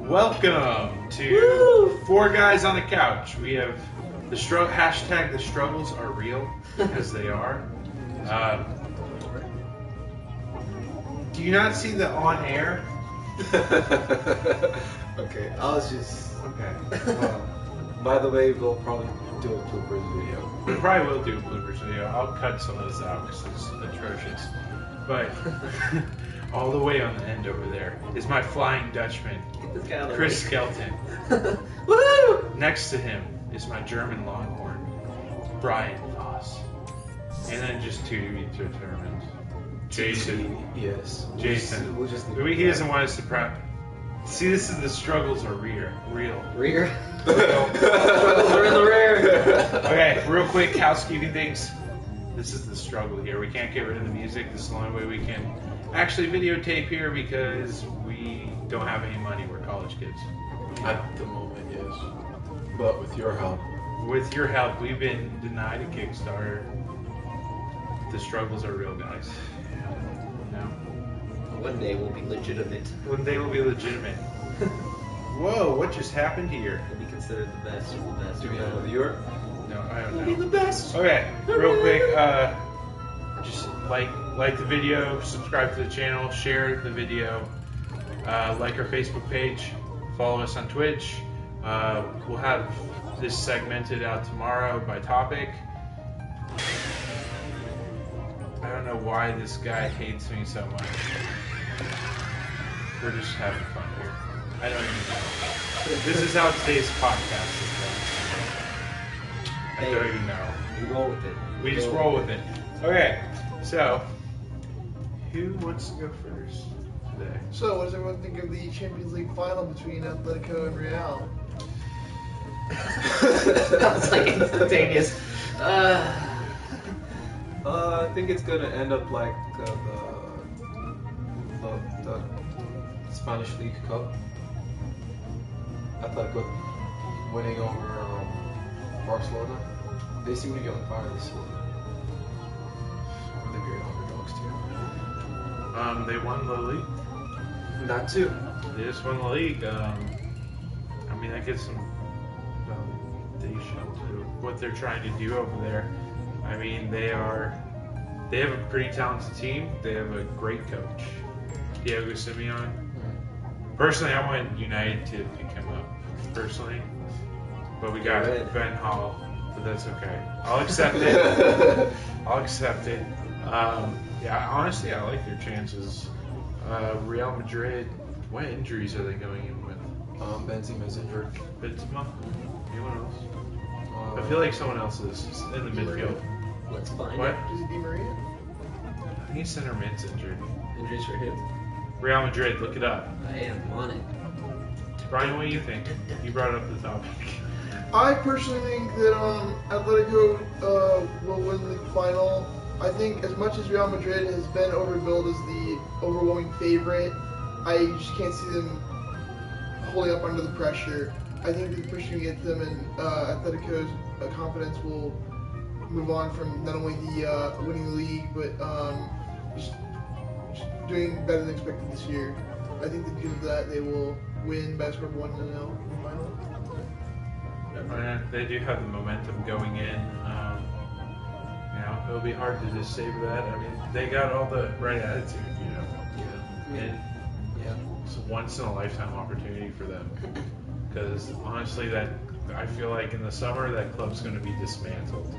Welcome to Four Guys on the Couch. We have the hashtag the struggles are real, because they are. Do you not see the on air? Okay, I was just... Okay. Well, by the way, we'll probably do a bloopers video. We probably will do a bloopers video. I'll cut some of this out because it's atrocious. But all the way on the end over there is my Flying Dutchman, Chris Skelton. Woo! Next to him is my German Longhorn, Brian Voss. And then just two to be determined. Jason. Yes. Jason. We'll just He doesn't want us to prep. See, this is the struggles are real. Rear. Struggles are in the rear. Okay, real quick housekeeping things. This is the struggle here. We can't get rid of the music. This is the only way we can actually videotape here because we don't have any money. We're college kids. At the moment, yes. But with your help. With your help, we've been denied a Kickstarter. The struggles are real, guys. You know? One day we'll be legitimate. One day we'll be legitimate. Whoa, what just happened here? We'll be considered the best of the best. Do we have a viewer? No, I don't We'll know. be the best. Okay, real quick, just like the video, subscribe to the channel, share the video, like our Facebook page, follow us on Twitch. We'll have this segmented out tomorrow by topic. I don't know why this guy hates me so much. We're just having fun here. I don't even know. This is how today's podcast is done. I don't even know. We roll with it. We just roll with it. Okay, so who wants to go first today? So, what does everyone think of the Champions League final between Atletico and Real? That was like instantaneous. I think it's gonna end up like the Spanish League Cup. Atletico winning over Barcelona. They seem to be on fire this season. They're great underdogs too. They won the league. That too. They just won the league. I mean, that gives some validation to what they're trying to do over there. I mean, they have a pretty talented team. They have a great coach, Diego Simeone. Personally, I want United to pick him up, personally. But we got Ben Hall, but that's okay. I'll accept it. I'll accept it. Yeah, honestly, I like their chances. Real Madrid, what injuries are they going in with? Benzema's injured. Benzema? Anyone else? I feel like someone else is in the midfield. Let's find What? it. Is it Di Maria? I think center mid's injured. Injuries for who? Real Madrid, look it up. I am on it. Brian, what do you think? You brought up the topic. I personally think that Atletico will win the final. I think as much as Real Madrid has been overbilled as the overwhelming favorite, I just can't see them holding up under the pressure. I think the pressure can get them, and Atletico's confidence will move on from not only the winning the league, but just doing better than expected this year. I think that because of that, they will win by a score of 1-0 in the final. They do have the momentum going in. It'll be hard to just save that. I mean, they got all the right attitude, you know. Yeah. And it's a once in a lifetime opportunity for them. Because honestly, that I feel like in the summer that club's going to be dismantled.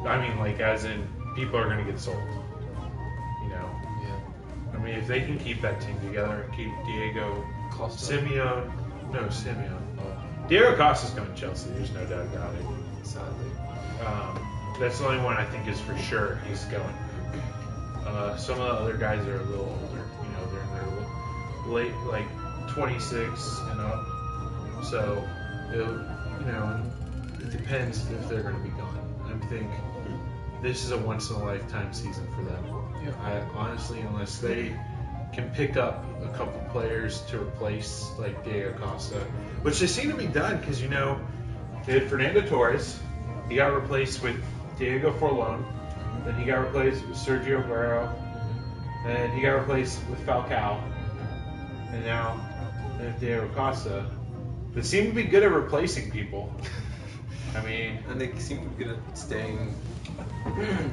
I mean, like as in people are going to get sold. You know. Yeah. I mean, if they can keep that team together and keep Diego Simeone. Diego Costa's going to Chelsea. There's no doubt about it. Sadly. That's the only one I think is for sure he's going. Some of the other guys are a little older. You know, they're in their late, like 26 and up. So, it depends if they're going to be gone. I think this is a once in a lifetime season for them. Yeah. Honestly, unless they can pick up a couple players to replace like Diego Costa, which they seem to be done because they had Fernando Torres. He got replaced with Diego Forlán. Then he got replaced with Sergio Aguero. And he got replaced with Falcao. and now they have Diego Costa. They seem to be good at replacing people. I mean, And they seem to be good at staying.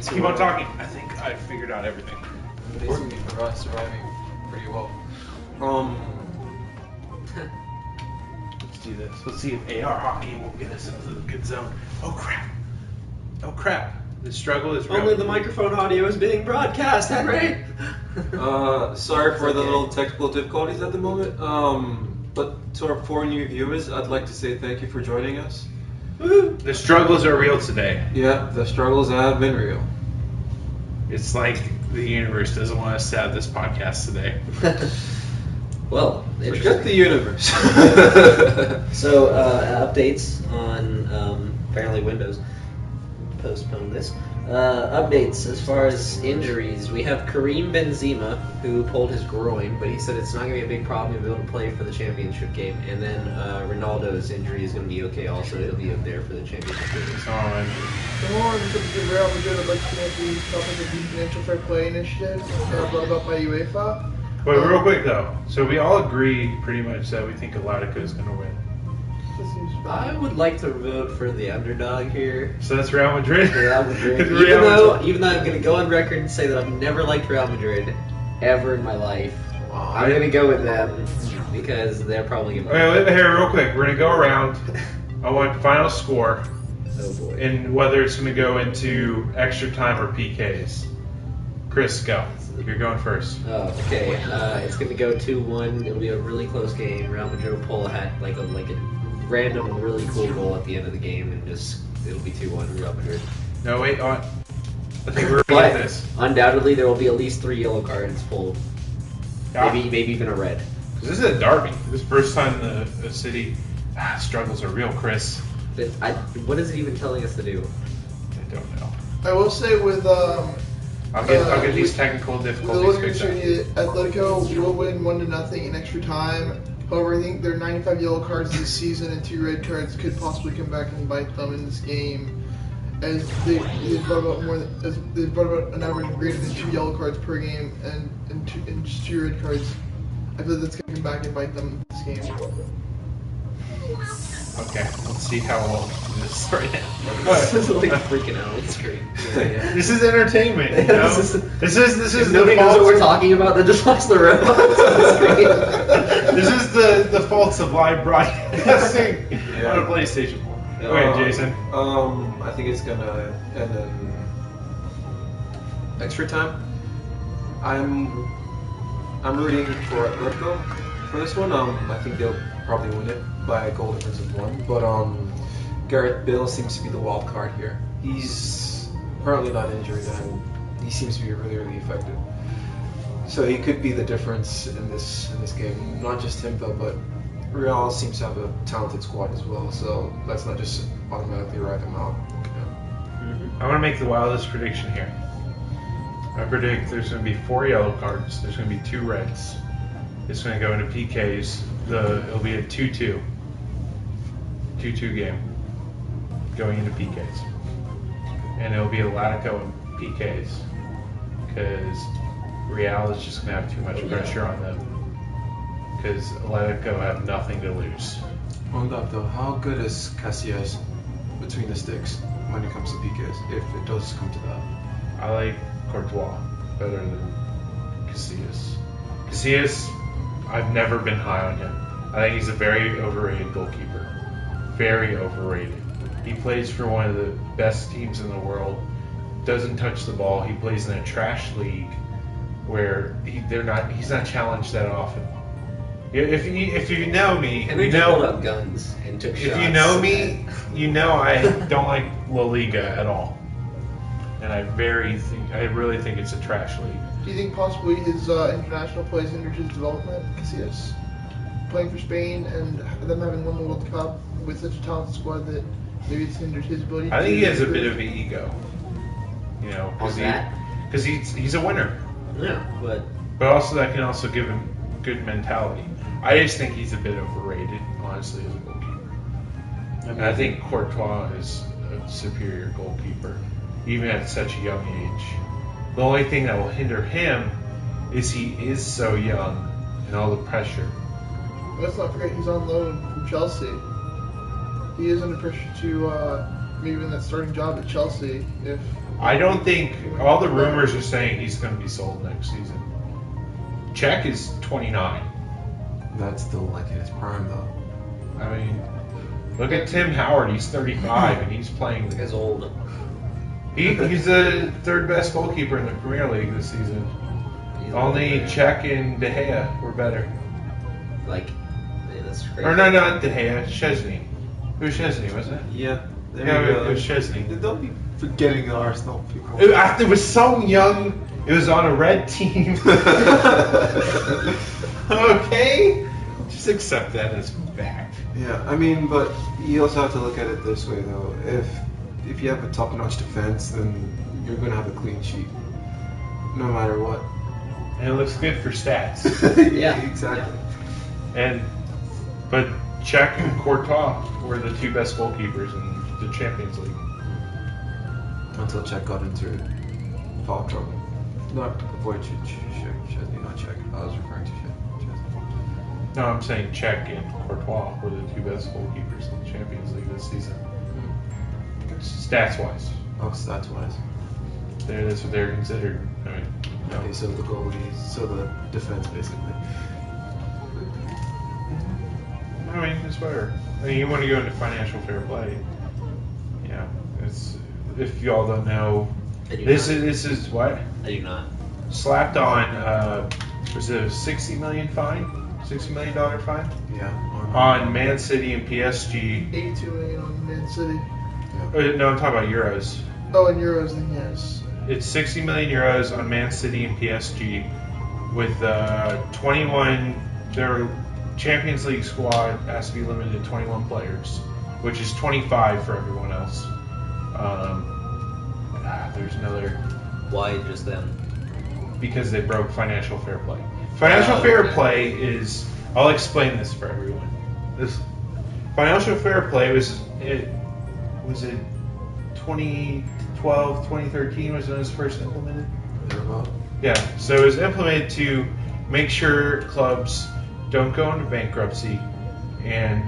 keep on talking. I think I figured out everything. They seem to be surviving pretty well. Let's do this. Let's see if AR hockey will get us into the good zone. Oh crap! Oh crap! The struggle is real. Only the microphone audio is being broadcast, Henry. Sorry for the okay. little technical difficulties at the moment. But to our 4 new viewers, I'd like to say thank you for joining us. Woo. The struggles are real today. Yeah, the struggles have been real. It's like the universe doesn't want us to have this podcast today. Well, Forget the universe. So, updates on apparently Windows postponed this. Updates as far as injuries. We have Kareem Benzema, who pulled his groin, but he said it's not going to be a big problem. He'll be able to play for the championship game. And then Ronaldo's injury is going to be okay also. He'll be up there for the championship game. So, I'm- The more in terms of Real Madrid, I'd like to bring up the topic of the financial fair play initiative brought about by UEFA. But real quick though, so we all agree pretty much that we think Atletico is going to win. This seems I would like to vote for the underdog here. So that's Real Madrid. Real Madrid. Real Madrid. Even though I'm going to go on record and say that I've never liked Real Madrid ever in my life, I'm going to go with them because they're probably going to Okay, here, real quick. We're going to go around. I want final score Oh boy. and whether it's going to go into extra time or PKs. Chris, go. You're going first. Oh, okay. It's going to go 2-1. It'll be a really close game. Real Madrid will pull a random, really cool goal at the end of the game, and it'll be 2-1 Real Madrid. No, wait. I think we're going to But get this. undoubtedly, there will be at least 3 yellow cards pulled. Yeah. Maybe even a red. This is a derby. This is the first time the city struggles are real, Chris. But what is it even telling us to do? I don't know. I will say with I'll get these technical with the difficulties looking fixed up. Atletico will win 1-0 in extra time. However, I think their 95 yellow cards this season and 2 red cards could possibly come back and bite them in this game, as they've brought about an average of greater than 2 yellow cards per game and just 2 red cards. I feel that's going to come back and bite them in this game. Okay, let's see how well we do this right now. This is like freaking out. It's great. Yeah. This is entertainment, you know? This is If the nobody knows what we're faults. talking about, then just watch the road. This is the faults of live broadcasting Yeah. on a PlayStation 4. Wait, Jason. I think it's gonna end in extra time. I'm rooting for Atletico for this one. I think they'll probably win it by a goal difference of 1. But Gareth Bale seems to be the wild card here. He's apparently not injured and he seems to be really, really effective. So he could be the difference in this game. Not just him though, but Real seems to have a talented squad as well. So let's not just automatically write them out. I'm going to make the wildest prediction here. I predict there's going to be 4 yellow cards. There's going to be 2 reds. It's going to go into PKs. It'll be a 2-2. 2-2 game going into PKs. And it'll be Atletico and PKs. Because Real is just going to have too much pressure on them. Because Atletico have nothing to lose. On that though, how good is Casillas between the sticks when it comes to PKs, if it does come to that? I like Courtois better than Casillas. Casillas, I've never been high on him. I think he's a very overrated goalkeeper. Very overrated. He plays for one of the best teams in the world. Doesn't touch the ball. He plays in a trash league where he's not challenged that often. If you know me, Henry you just know pulled out guns and took shots. if you know me, you know I don't like La Liga at all. And I really think it's a trash league. Do you think possibly his international plays hindered his development, Casillas? Playing for Spain and them having won the World Cup with such a talented squad that maybe it's hindered his ability I think he to has a bit improve? of an ego, you know, On that? because he's a winner, Yeah, but but also that can also give him good mentality. I just think he's a bit overrated, honestly, as a goalkeeper. And I think Courtois is a superior goalkeeper, even at such a young age. The only thing that will hinder him is he is so young and all the pressure. let's not forget he's on loan from Chelsea. He is under pressure to maybe win that starting job at Chelsea. If I don't think all the rumors are saying he's going to be sold next season. Czech is 29. That's still like in his prime though. I mean, look at Tim Howard. He's 35 and he's playing. The guy's old. He's the third best goalkeeper in the Premier League this season. Only Czech and De Gea were better. Like, yeah, that's crazy. Or no, not De Gea. Szczesny. It was Szczesny, wasn't it? Yeah. There Yeah, we go. it was Szczesny. Don't be forgetting the Arsenal people. It was so young. It was on a red team. Okay? Just accept that as fact. Yeah, I mean, but you also have to look at it this way though. If you have a top-notch defense, then you're gonna have a clean sheet, no matter what. And it looks good for stats. Yeah. Exactly. But Czech and Courtois were the two best goalkeepers in the Champions League. Until Czech got into foul trouble. Not Wojciech, Szczesny, not Czech. I was referring to Szczesny. No, I'm saying Czech and Courtois were the two best goalkeepers in the Champions League this season. Stats-wise. Oh, stats-wise. That's what they're considered. I mean, no. Okay, so the goalies, so the defense basically. I mean, it's better. I mean, you want to go into financial fair play. Yeah, it's if y'all don't know, this is what I do not. slapped on. Was it a $60 million fine? $60 million fine Yeah. on Man City and PSG. 82 million on Man City. No, I'm talking about euros. Oh, in euros, then yes. It's 60 million euros on Man City and PSG with 21. Their Champions League squad has to be limited to 21 players, which is 25 for everyone else. There's another Why just them? because they broke financial fair play. Financial fair play is. I'll explain this for everyone. This financial fair play was 2012, 2013 was when it was first implemented. Yeah, so it was implemented to make sure clubs don't go into bankruptcy and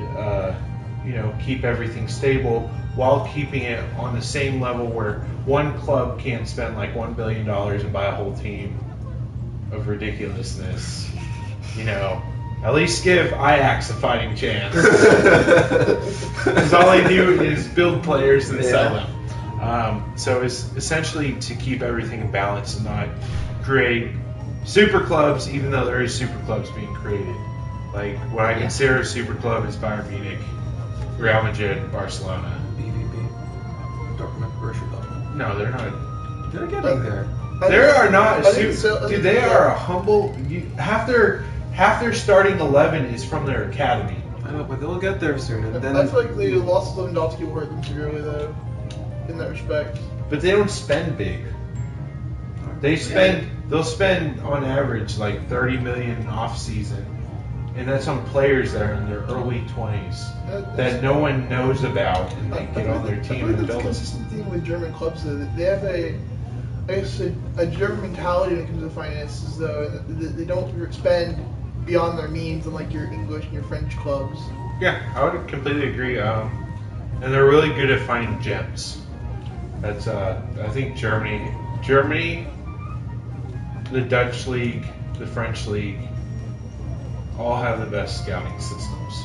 keep everything stable while keeping it on the same level where one club can't spend like $1 billion and buy a whole team of ridiculousness. At least give Ajax a fighting chance. Because all they do is build players and sell them. So it's essentially to keep everything in balance and not create super clubs, even though there is super clubs being created. Like what I consider a super club is Bayern Munich, Real Madrid, and Barcelona. BVB. Dortmund, Borussia Dortmund. No, they're not. They're getting there. They are not. Dude, they yeah. are a humble. Half their starting 11 is from their academy. I know, but they'll get there soon. And then I feel like the loss of Lewandowski will hurt them severely, though, in that respect. But they don't spend big. They'll spend on average like 30 million off season, and that's on players that are in their early 20s that no one knows about, and they get on their team and that's a build them. consistent thing with German clubs, though. They have a German mentality when it comes to finances, though. And they don't spend beyond their means, unlike your English and your French clubs. Yeah, I would completely agree. And they're really good at finding gems. That's I think Germany, the Dutch league, the French league, all have the best scouting systems.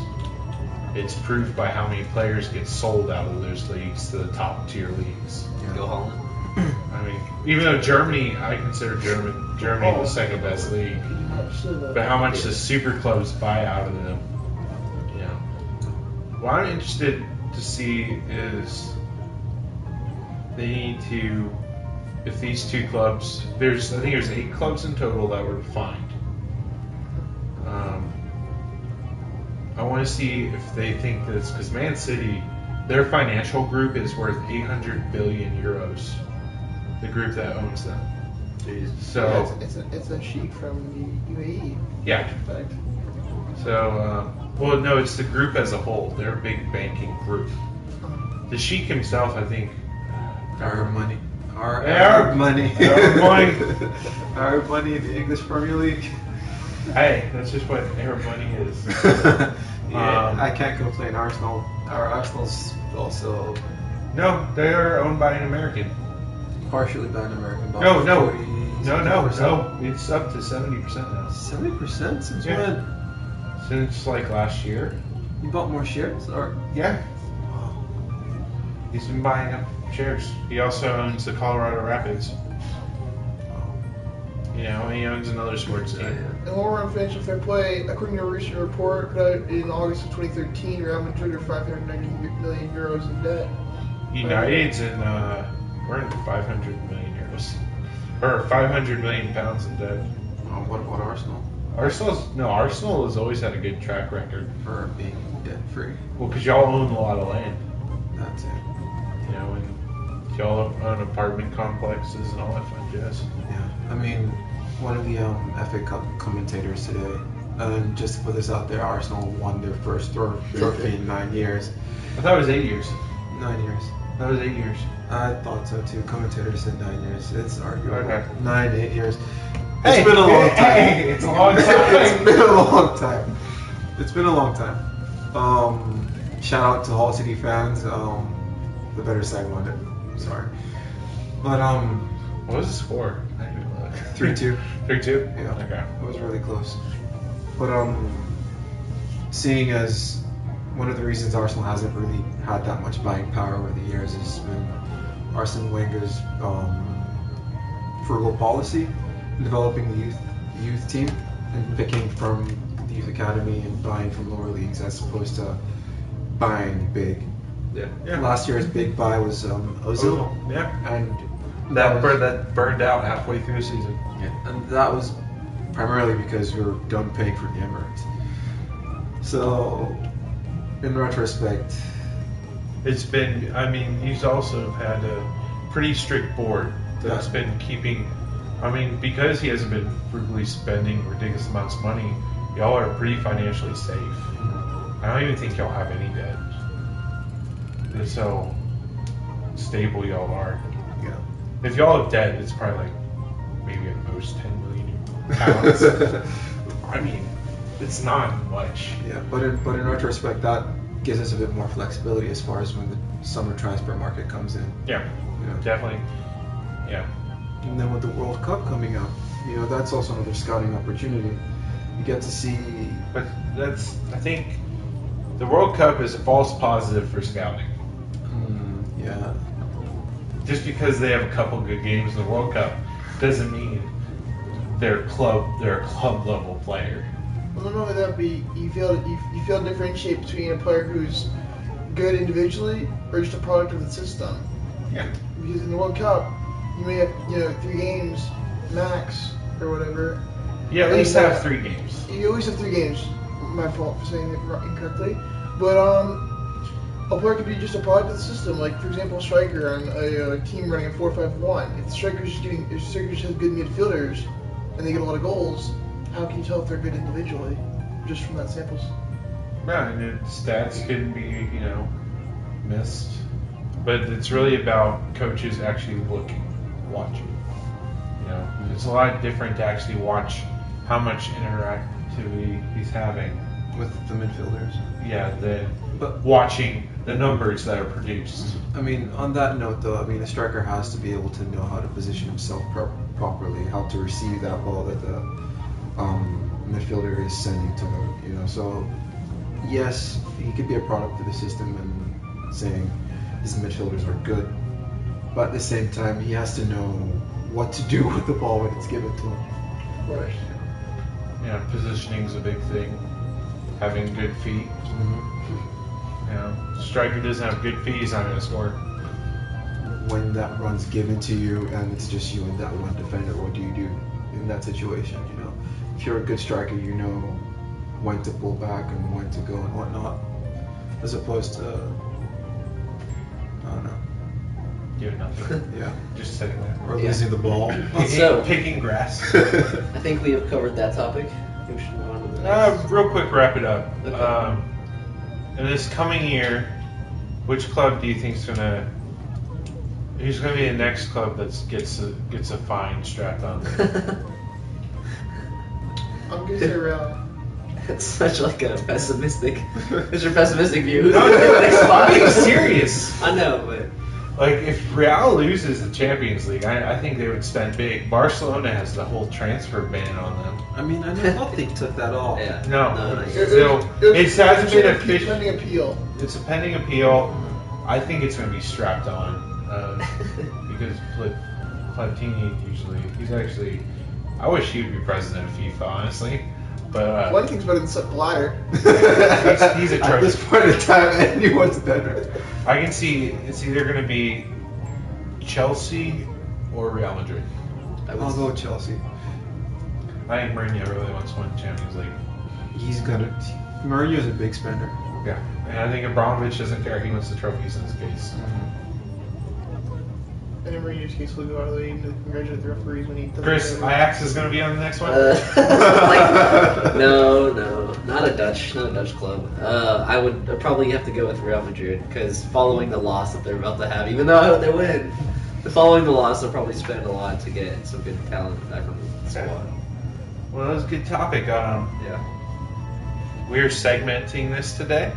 It's proved by how many players get sold out of those leagues to the top tier leagues. Go Holland. I mean, even though I consider Germany the second best league, but how much the super clubs buy out of them? What I'm interested to see is they need to, if these two clubs, I think there's 8 clubs in total that were fined. I want to see if they think this, because Man City, their financial group is worth 800 billion euros. The group that owns them. So it's a sheik from the UAE. yeah. In fact. So no, it's the group as a whole. They're a big banking group. The sheik himself, I think. Arab money. Arab money. Arab money. Arab money in the English Premier League. Hey, that's just what everybody is. Yeah, I can't complain. Arsenal's also No, they are owned by an American. partially by an American. No, no. 40, No. It's up to 70% now. 70% since Yeah. when? Since like last year. You bought more shares, or Yeah. He's been buying up shares. He also owns the Colorado Rapids. You know, he owns another sports team. And while we're on financial fair play, according to a recent report put out in August of 2013, Real Madrid are 590 million euros in debt. United's in, we're in 500 million euros. Or 500 million pounds in debt. what about Arsenal Arsenal has always had a good track record. for being debt free? Well, because y'all own a lot of land. That's it. You know, and y'all own apartment complexes and all that fun jazz. Yeah, I mean, one of the FA Cup commentators today, and just to put this out there, Arsenal won their first trophy in 9 years. I thought it was 8 years. 9 years. That was 8 years. I thought so too. Commentators said 9 years. It's arguable. Okay. 9, 8 years. Hey, It's been a long time. hey, it's a long time. It's been a long time. It's been a long time. Shout out to Hull City fans. The better side won it. Sorry. But What was the score? I didn't even look. 3-2. 3-2? Yeah. Okay. It was really close. But seeing as one of the reasons Arsenal hasn't really had that much buying power over the years has been Arsene Wenger's frugal policy in developing the youth team and picking from the youth academy and buying from lower leagues as opposed to buying big. Yeah. Last year's big buy was Ozil, Yeah. and That burned out halfway through the season. and that was primarily because we were done paying for the Emirates. So, in retrospect, It's been, I mean, he's also had a pretty strict board that's been keeping, I mean, because he hasn't been frugally spending ridiculous amounts of money, y'all are pretty financially safe. I don't even think y'all have any debt. That's how stable y'all are. yeah. If y'all have debt, it's probably like maybe at most 10 million pounds. I mean, it's not much. Yeah, but in retrospect, that gives us a bit more flexibility as far as when the summer transfer market comes in. Yeah, You know. definitely. Yeah. And then with the World Cup coming up, that's also another scouting opportunity. You get to see. But I think the World Cup is a false positive for scouting. Yeah. Just because they have a couple good games in the World Cup doesn't mean they're a club level player. Well, not only that, but you feel to differentiate between a player who's good individually or just a product of the system. Yeah. Because in the World Cup, you may have 3 games max or whatever. Yeah, at And, least have 3 games. You always have 3 games. My fault for saying it incorrectly. But a player could be just a product of the system. Like for example, a striker on a team running a 4-5-1. If the striker's has good midfielders and they get a lot of goals, how can you tell if they're good individually just from that samples? Yeah, and stats can be, missed. But it's really about coaches actually watching. It's a lot different to actually watch how much interactivity he's having With the midfielders. Yeah, But- watching the numbers that are produced. I mean, on that note, though, a striker has to be able to know how to position himself properly, how to receive that ball that the midfielder is sending to him. So, yes, he could be a product of the system and saying his midfielders are good, but at the same time, he has to know what to do with the ball when it's given to him. Right. Positioning's a big thing. Having good feet. Striker doesn't have good feet, he's not going to score. When that run's given to you and it's just you and that one defender, what do you do in that situation? If you're a good striker, you know when to pull back and when to go and whatnot, as opposed to I don't know, Doing nothing. yeah, Just sitting there. or Yeah. losing the ball. So- Picking grass. I think we have covered that topic. We should move on to the next. Real quick, wrap it up. Okay. In this coming year, which club do you think is gonna? Who's gonna be the next club that gets a fine strapped on them? I'm gonna say Real. It's such like a pessimistic. It's your pessimistic view. Who's No, gonna get the next spot? I'm being serious. I know, but Like, if Real loses the Champions League, I think they would spend big. Barcelona has the whole transfer ban on them. I mean, I don't think took that off. yeah. No. not It, yet. So, it hasn't been a official. pending appeal. It's a pending appeal. I think it's going to be strapped on because Platini he's actually. I wish he would be president of FIFA, honestly. But One thing's better than Sepp Blatter. he's At atrocious. this point in time, anyone's better. I can see it's either going to be Chelsea or Real Madrid. I'll go with Chelsea. I think Mourinho really wants to win the Champions League. He's gonna. Mourinho's a big spender. Yeah, and I think Abramovich doesn't care. He wants the trophies in his case. And in Mourinho's case, we'll go out of the way to congratulate the referees when he doesn't. Chris, get it. Ajax is going to be on the next one. No, not a Dutch club. I would probably have to go with Real Madrid because following the loss that they're about to have, even though I hope they win, following the loss, they'll probably spend a lot to get some good talent back on the squad. Well, that was a good topic. Yeah. We're segmenting this today,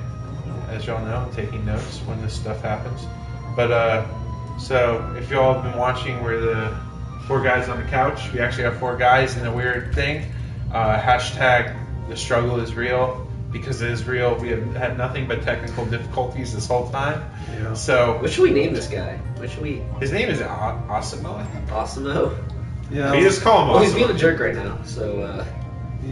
as y'all know. I'm taking notes when this stuff happens. But so if y'all have been watching, we're the 4 guys on the couch. We actually have 4 guys in a weird thing. Hashtag the struggle is real. Because it is real, we have had nothing but technical difficulties this whole time. Yeah. So What should we name this guy? What should we? his name is Osimo, I think. Osimo. Yeah. We just call him Well, he's being a Osimo. jerk right now, so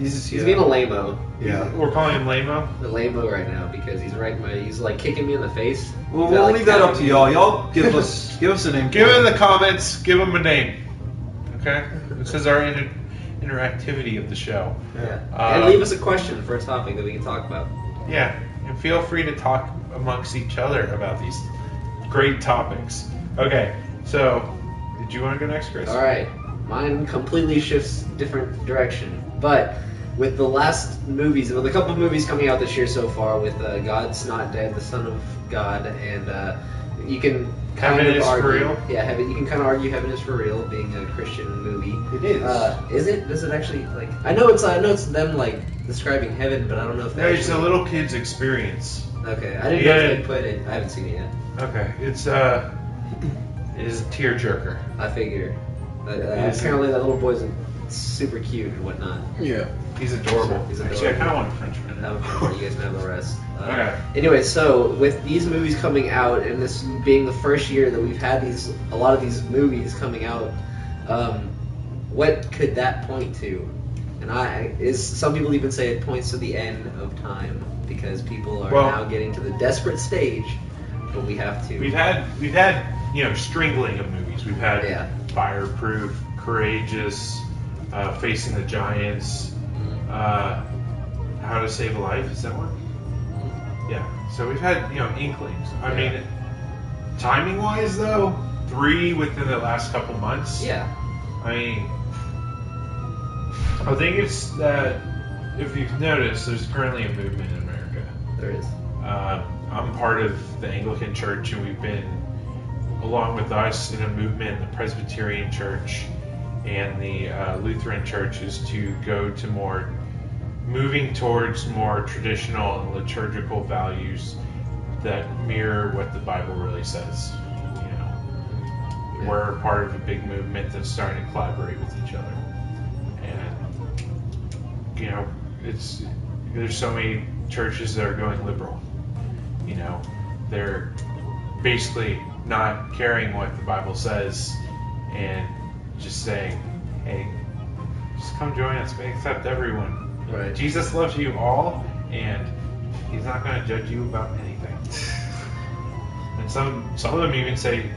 He's he's being a lame-o. Yeah. We're calling him Lamo. The lame-o right now because he's like kicking me in the face. Well, He's we'll like, leave that up to tapping me. y'all. Y'all give us a name. Give for him in it. the comments. Give him a name. Okay. This is our interactivity of the show. Yeah. Uh, And leave us a question for a topic that we can talk about. Yeah, and feel free to talk amongst each other about these great topics. Okay, so did you want to go next, Chris? All right, mine completely shifts different direction, but with the last movies, with a couple of movies coming out this year so far, with God's Not Dead, The Son of God, and you can kind Heaven of is for argue, real? yeah, Heaven. You can kind of argue Heaven is for real, being a Christian movie. It is. Is it? Does it actually like? I know it's them like describing heaven, but I don't know if No, they it's a little kid's experience. Okay, I didn't Yeah. know if they put it. I haven't seen it yet. Okay, it is a tearjerker. I figure. Yes. Apparently, that little boy's super cute and whatnot. Yeah. He's adorable. He's Actually, I adorable. kind of want a Frenchman. You guys can have the rest. Okay. Anyway, so with these movies coming out, and this being the first year that we've had a lot of these movies coming out, what could that point to? And some people even say it points to the end of time because people are Well- now getting to the desperate stage, but we have to. We've had strangling of movies. We've had Yeah. Fireproof, Courageous, Facing the Giants, How to Save a Life. Is that one? Yeah. So we've had inklings. I mean, timing wise though, 3 within the last couple months. Yeah. I mean, I think it's that if you've noticed, there's currently a movement in America. There is. I'm part of the Anglican Church, and we've been, along with us, in a movement, the Presbyterian Church and the Lutheran churches, to go to moving towards more traditional and liturgical values that mirror what the Bible really says. We're part of a big movement that's starting to collaborate with each other, and there's so many churches that are going liberal. They're basically not caring what the Bible says and just saying, hey, just come join us. We accept everyone. Right. Jesus loves you all, and he's not going to judge you about anything. And some of them even say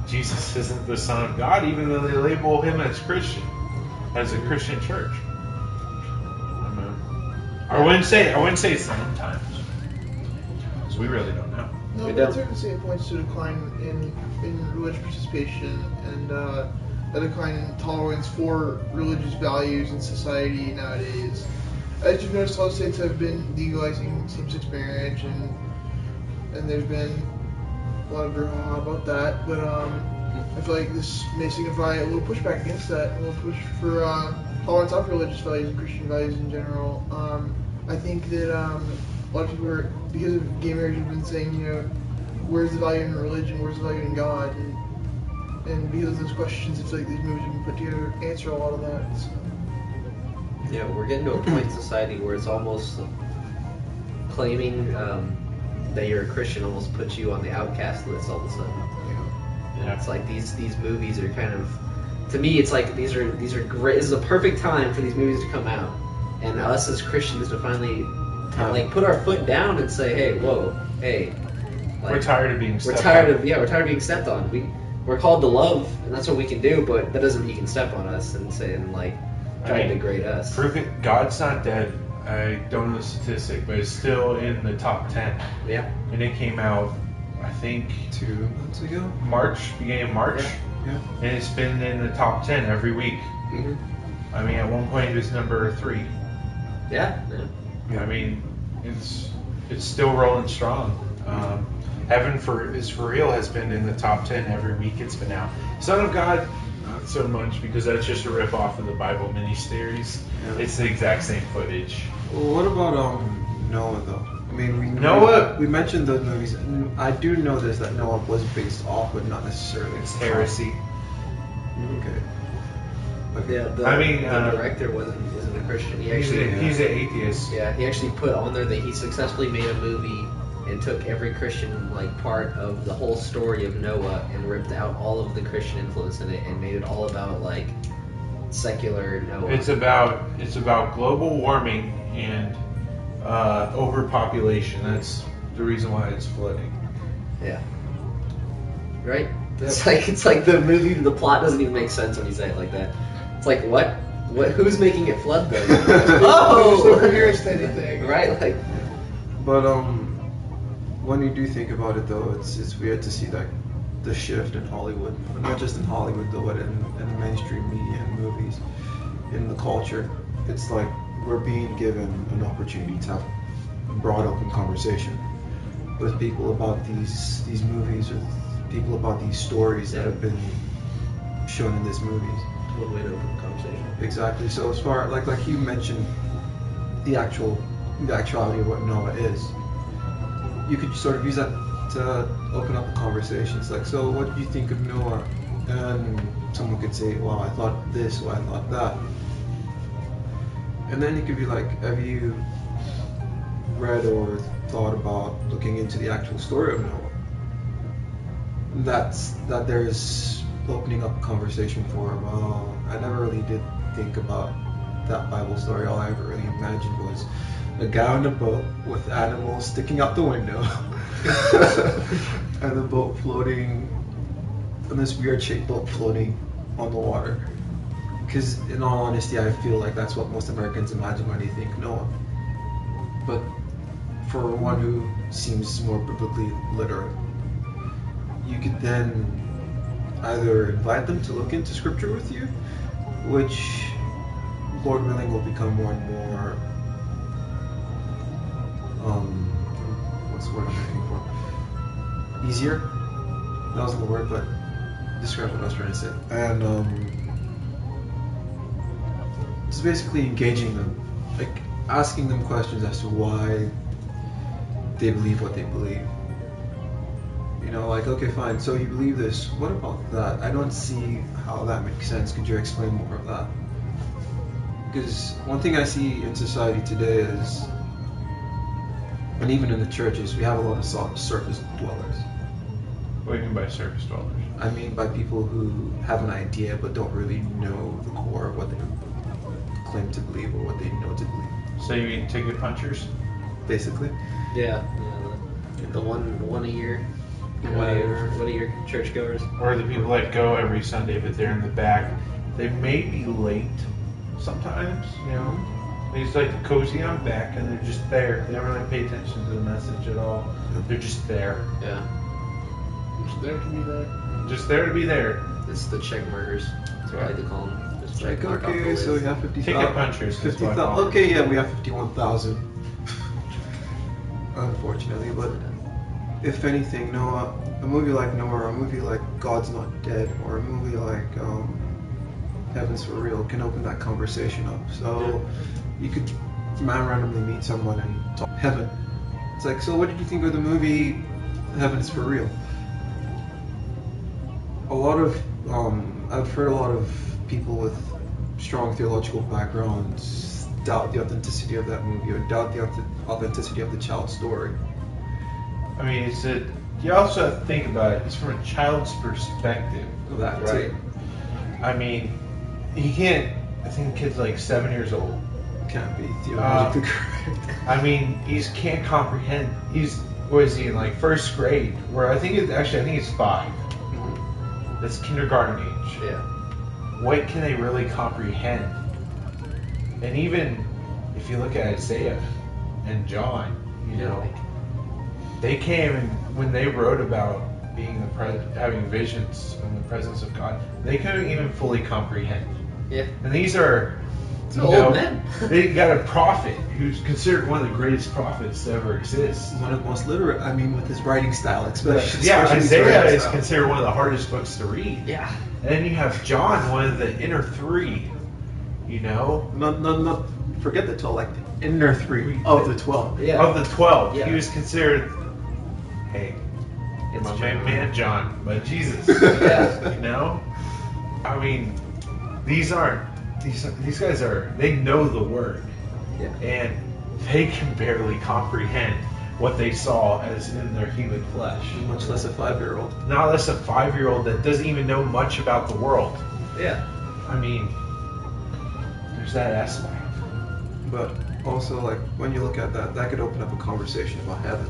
Jesus isn't the Son of God, even though they label him as a Christian church. I wouldn't say it's the end times, because we really don't know. No, We but don't. it's certain to say it points to a decline in religious participation and a decline in tolerance for religious values in society nowadays. As you've noticed, a lot of states have been legalizing same-sex marriage, and there's been a lot of brouhaha about that. But I feel like this may signify a little pushback against that, a little push for tolerance of religious values and Christian values in general. I think that a lot of people are, because of gay marriage, have been saying, where's the value in religion, where's the value in God, and because of those questions, it's like these movies have been put together to answer a lot of that. So. Yeah, we're getting to a point in society where it's almost claiming that you're a Christian almost puts you on the outcast list all of a sudden. And it's like these movies are kind of, to me, it's like these are great. This is a perfect time for these movies to come out, and us as Christians to finally like put our foot down and say, hey, whoa, hey, like, we're tired of being we're stepped tired on. of being stepped on. We're called to love, and that's what we can do. But that doesn't mean you can step on us and say and like try to degrade us. Prove it. God's not dead. I don't know the statistic, but it's still in the top 10. Yeah. And it came out, I think, 2 months ago. beginning of March. Yeah. And it's been in the top 10 every week. Mm-hmm. I mean, at one point it was number 3. Yeah. I mean, it's still rolling strong. Heaven is for real has been in the top 10 every week it's been out. Son of God, not so much, because that's just a rip off of the Bible miniseries. Yeah. It's the exact same footage. Well, what about Noah though? I mean, we mentioned those movies. I do know this, that Noah was based off, but not necessarily. It's heresy. Okay. Yeah, the director isn't a Christian. He's an atheist. Yeah, he actually put on there that he successfully made a movie and took every Christian part of the whole story of Noah and ripped out all of the Christian influence in it and made it all about secular Noah. It's about global warming and overpopulation. That's the reason why it's flooding. Yeah. Right? It's like the movie, the plot doesn't even make sense when you say it like that. It's like, what? Who's making it flood then? There's no coherence to anything. Right, But when you do think about it though, it's weird to see the shift in Hollywood, but not just in Hollywood though, but in the mainstream media and movies, in the culture. It's like we're being given an opportunity to have a broad open conversation with people about these movies, with people about these stories that have been shown in these movies. One way to open the conversation. Exactly. So as far like you mentioned, the actuality of what Noah is, you could sort of use that to open up the conversations. Like, so what do you think of Noah? And someone could say, well, I thought this, or I thought that. And then you could be like, have you read or thought about looking into the actual story of Noah? That there's opening up a conversation for, well, I never really did think about that Bible story. All I ever really imagined was a guy on a boat with animals sticking out the window and the boat floating, and this weird shaped boat floating on the water. Because in all honesty, I feel like that's what most Americans imagine when they think Noah. But for one who seems more biblically literate, you could then either invite them to look into scripture with you, which Lord willing will become more and more what's the word I'm looking for? Easier? That wasn't the word, but describe what I was trying to say. And just basically engaging them, like asking them questions as to why they believe what they believe. You know, like, okay, fine, so you believe this, what about that? I don't see how that makes sense. Could you explain more of that? Because one thing I see in society today is, and even in the churches, we have a lot of surface dwellers. What do you mean by surface dwellers? I mean by people who have an idea but don't really know the core of what they claim to believe or what they know to believe. So you mean ticket punchers? Basically. Yeah. The one a year. One of your churchgoers. Or the people that go every Sunday, but they're in the back. They may be late sometimes, you know. They just like to cozy on back, and they're just there. They don't really pay attention to the message at all. They're just there. Yeah. Just there to be there. Just there to be there. It's the check markers. That's what I like to call them. Just Like, mark off the okay, so we list. have 50,000. Ticket punchers. that's what I call 50,000. them. Okay, yeah, we have 51,000. Unfortunately, but if anything, a movie like Noah, or a movie like God's Not Dead, or a movie like heaven's for real can open that conversation up. So you could randomly meet someone and talk heaven. It's like, so what did you think of the movie Heaven's for Real? A lot of I've heard a lot of people with strong theological backgrounds doubt the authenticity of that movie or doubt the authenticity of the child's story. I mean, you also have to think about it. It's from a child's perspective. That Right. too. I mean, he can't. I think the kid's like 7 years old. Can't be theologically correct. I mean, he can't comprehend. What is he in like first grade? Where I think it's 5. That's kindergarten age. Yeah. What can they really comprehend? And even if you look at Isaiah and John, you know, they came and when they wrote about being having visions in the presence of God, they couldn't even fully comprehend. Yeah. And these are Old men. They got a prophet who's considered one of the greatest prophets to ever exist. One of the most literate, I mean, with his writing style, especially. Yeah, especially his Isaiah writing is style. considered one of the hardest books to read. Yeah. And then you have John, one of the inner 3. You know, Not forget the 12, like the inner 3 of the 12. Yeah. of the 12, Yeah. he was considered, hey, It's my John. man John, but Jesus. Yeah. You know, I mean, these guys they know the word, Yeah. and they can barely comprehend what they saw as in their human flesh. Much less a 5-year-old. Now that's a 5-year-old that doesn't even know much about the world. Yeah. I mean, there's that aspect. But also, like, when you look at that could open up a conversation about heaven.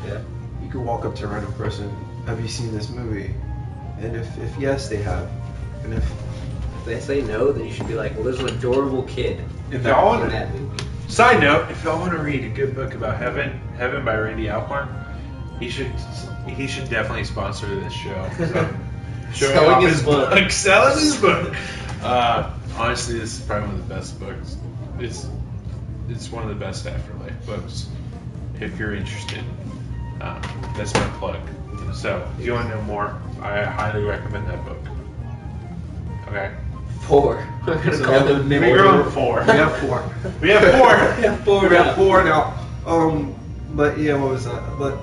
Yeah. You could walk up to a random person, have you seen this movie? And if yes, they have. And if If they say no, then you should be like, well, there's an adorable kid If y'all in want that movie. Side note, if y'all want to read a good book about heaven by Randy Alcorn, he should definitely sponsor this show. So, showing Selling off his book. selling his book. Honestly, this is probably one of the best books. It's one of the best afterlife books. If you're interested, that's my plug. So if you want to know more, I highly recommend that book. Okay. 4. We're gonna So call them Maybe we're on 4. we have 4. We have 4. Yeah, 4 We now. have 4 now. But yeah, what was that? But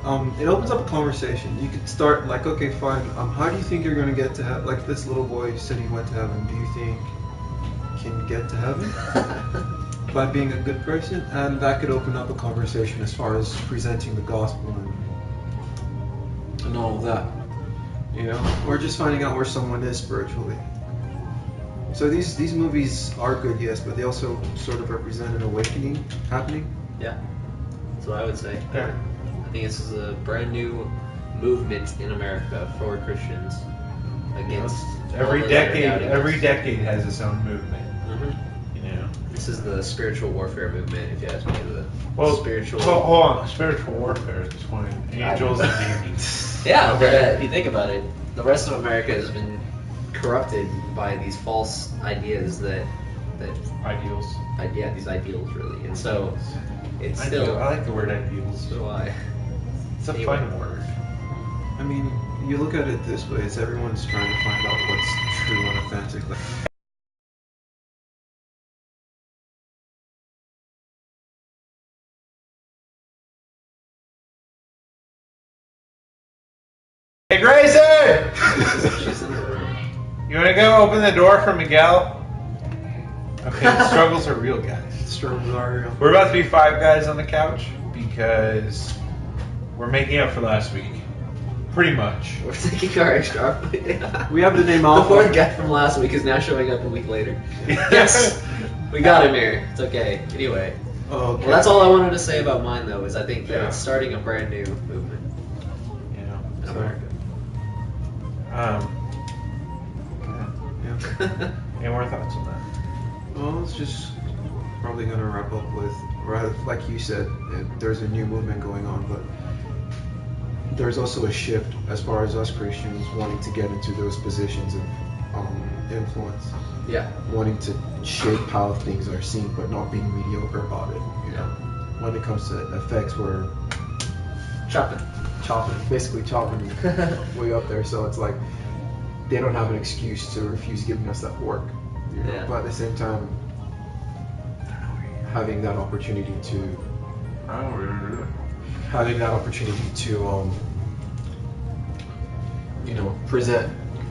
it opens up a conversation. You could start like, okay, fine. How do you think you're gonna get to heaven? Like this little boy said he went to heaven. Do you think you can get to heaven by being a good person? And that could open up a conversation as far as presenting the gospel and all of that. You know, or just finding out where someone is spiritually. So these movies are good, yes, but they also sort of represent an awakening happening. Yeah. That's what I would say. Yeah. I think this is a brand new movement in America for Christians against Every decade has its own movement. Hmm. You know. This is the spiritual warfare movement, if you ask me. Spiritual. Hold on. Spiritual warfare at this point. Angels and demons. Yeah, Okay. but if you think about it, the rest of America has been corrupted by these false ideas that Ideals. these ideals really, and so it's I still. like the word ideals. So do I. It's a Anyway. fun word. I mean, you look at it this way: it's everyone's trying to find out what's true and authentic. Like, Hey, Grayson! She's in the room. You want to go open the door for Miguel? Okay, the struggles are real, guys. struggles are real. We're about to be 5 guys on the couch because we're making up for last week. Pretty much. We're taking our extra. We have the name The Alpha. fourth guy from last week is now showing up a week later. Yes, we got him here. It's okay. Anyway, Okay. well, that's all I wanted to say about mine, though, is I think that Yeah. it's starting a brand new movement in So- America. Yeah. Any more thoughts on that? Well, it's just probably going to wrap up with, like you said, there's a new movement going on, but there's also a shift as far as us Christians wanting to get into those positions of influence, Yeah. wanting to shape how things are seen, but not being mediocre about it. You know, when it comes to effects, we're basically chopping way up there. So it's like they don't have an excuse to refuse giving us that work. You know? Yeah. But at the same time, having that opportunity to I don't really do it. having that opportunity to present